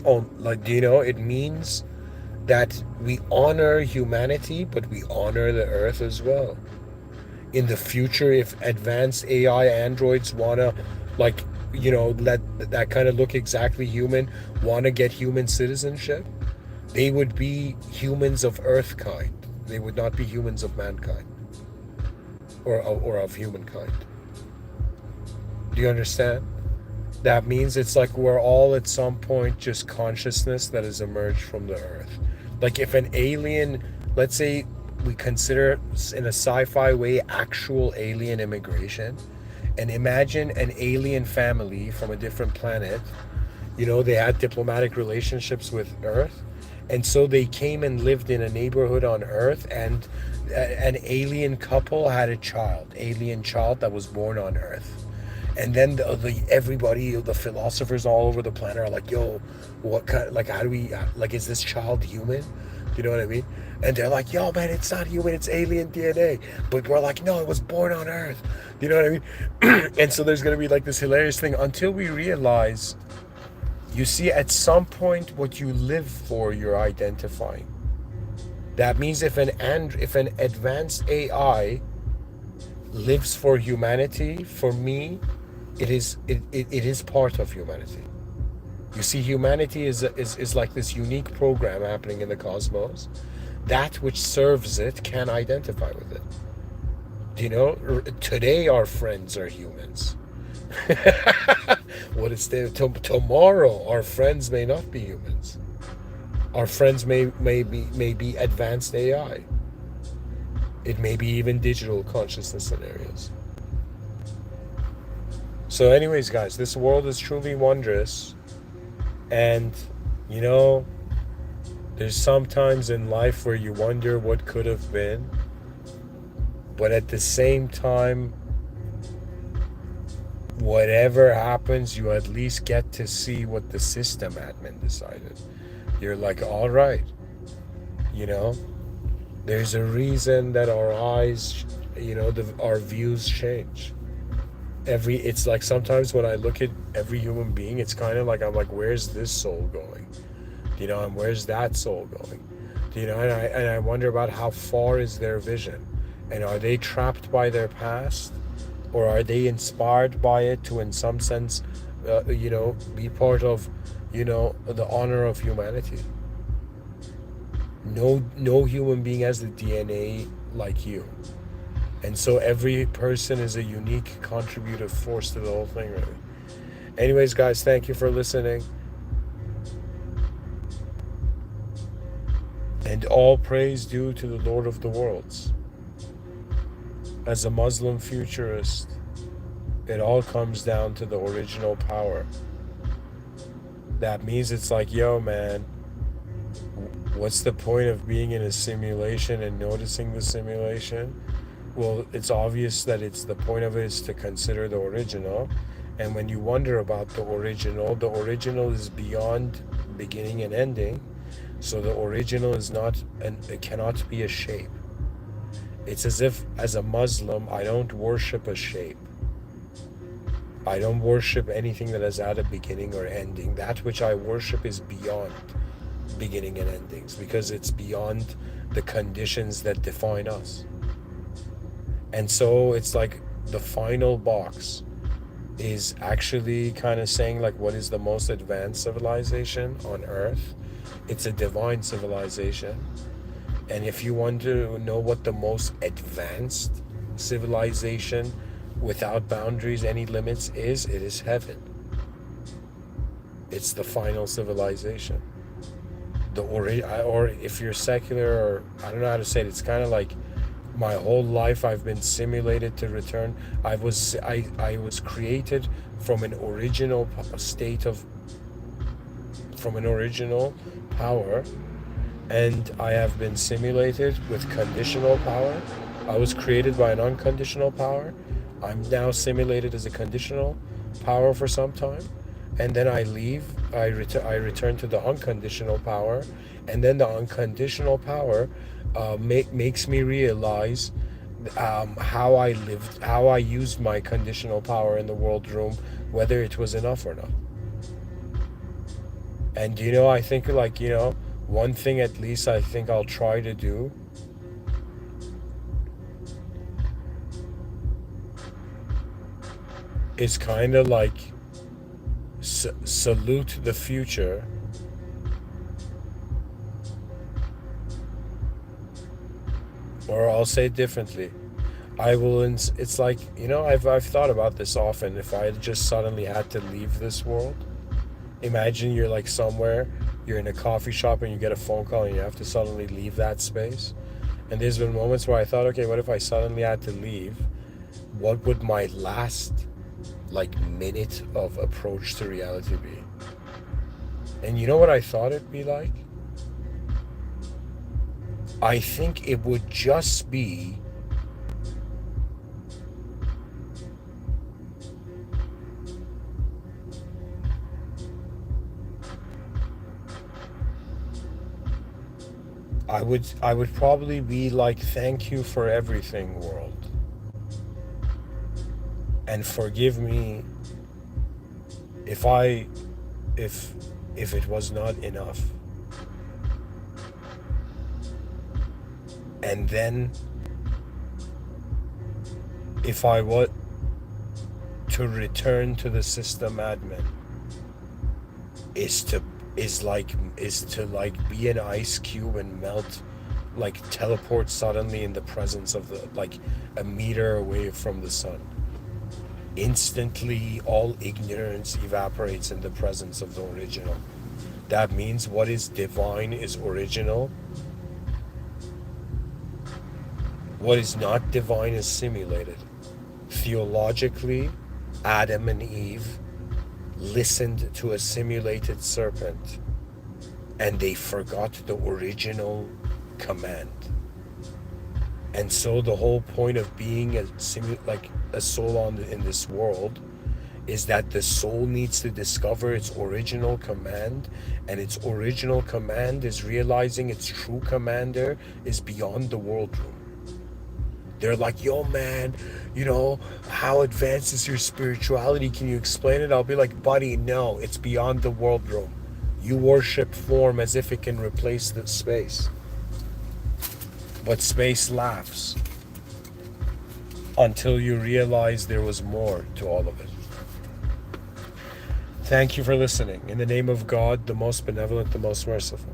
Oh, like, do you know, it means that we honor humanity, but we honor the Earth as well. In the future, if advanced AI androids wanna, like, let that kind of look exactly human, wanna get human citizenship, They would be humans of Earth kind. They would not be humans of mankind or of humankind. Do you understand? That means it's like we're all at some point just consciousness that has emerged from the Earth. Like if an alien, let's say we consider in a sci-fi way actual alien immigration, and imagine an alien family from a different planet. They had diplomatic relationships with Earth, and so they came and lived in a neighborhood on Earth, and an alien couple had a alien child that was born on Earth. And then everybody, the philosophers all over the planet are like, yo, what kind, like, how do we, like, is this child human? You know what I mean? And they're like, yo, man, it's not human, it's alien DNA. But we're like, no, it was born on Earth. You know what I mean? And so there's going to be like this hilarious thing until we realize, you see, at some point, what you live for, you're identifying. That means if an advanced AI lives for humanity, for me, it is part of humanity. You see, humanity is like this unique program happening in the cosmos. That which serves it can identify with it. Today our friends are humans. What is there tomorrow? Our friends may not be humans. Our friends may be advanced AI. It may be even digital consciousness scenarios. So anyways, guys, this world is truly wondrous. And, there's sometimes in life where you wonder what could have been. But at the same time, whatever happens, you at least get to see what the system admin decided. You're like, all right, there's a reason that our eyes, our views change. It's like sometimes when I look at every human being, it's kind of like, I'm like, where's this soul going? And where's that soul going? And I wonder about how far is their vision, and are they trapped by their past, or are they inspired by it to, in some sense, be part of, the honor of humanity? No human being has the DNA like you. And so every person is a unique contributive force to the whole thing, really. Anyways, guys, thank you for listening. And all praise due to the Lord of the Worlds. As a Muslim futurist, it all comes down to the original power. That means it's like, yo, man, what's the point of being in a simulation and noticing the simulation? Well, it's obvious that the point of it is to consider the original. And when you wonder about the original is beyond beginning and ending. So the original is not, and it cannot be a shape. It's as if, as a Muslim, I don't worship a shape. I don't worship anything that has had a beginning or ending. That which I worship is beyond beginning and endings, because it's beyond the conditions that define us. And so it's like the final box is actually kind of saying, like, what is the most advanced civilization on Earth? It's a divine civilization. And if you want to know what the most advanced civilization without boundaries, any limits is, it is heaven. It's the final civilization. Or if you're secular, or I don't know how to say it, it's kind of like my whole life I've been simulated to return. I was created from an original state from an original power, and I have been simulated with conditional power. I was created by an unconditional power. I'm now simulated as a conditional power for some time, and then I leave. I return to the unconditional power, and then the unconditional power makes me realize how I used my conditional power in the world room, whether it was enough or not. And I think, like, one thing at least I think I'll try to do is kind of like salute the future Or I'll say it differently. It's like, I've thought about this often. If I just suddenly had to leave this world, imagine you're like somewhere, you're in a coffee shop and you get a phone call and you have to suddenly leave that space. And there's been moments where I thought, okay, what if I suddenly had to leave? What would my last like minute of approach to reality be? And you know what I thought it'd be like? I think it would just be I would probably be like, thank you for everything, world. And forgive me if I if it was not enough. And then if I was to return to the system admin is to like be an ice cube and melt, like teleport suddenly in the presence of the, like a meter away from the sun. Instantly all ignorance evaporates in the presence of the original. That means what is divine is original. What is not divine is simulated. Theologically, Adam and Eve listened to a simulated serpent and they forgot the original command. And so the whole point of being a soul in this world is that the soul needs to discover its original command, and its original command is realizing its true commander is beyond the world room. They're like, yo man, how advanced is your spirituality? Can you explain it? I'll be like, buddy, no, it's beyond the world room. You worship form as if it can replace the space. But space laughs until you realize there was more to all of it. Thank you for listening. In the name of God, the most benevolent, the most merciful.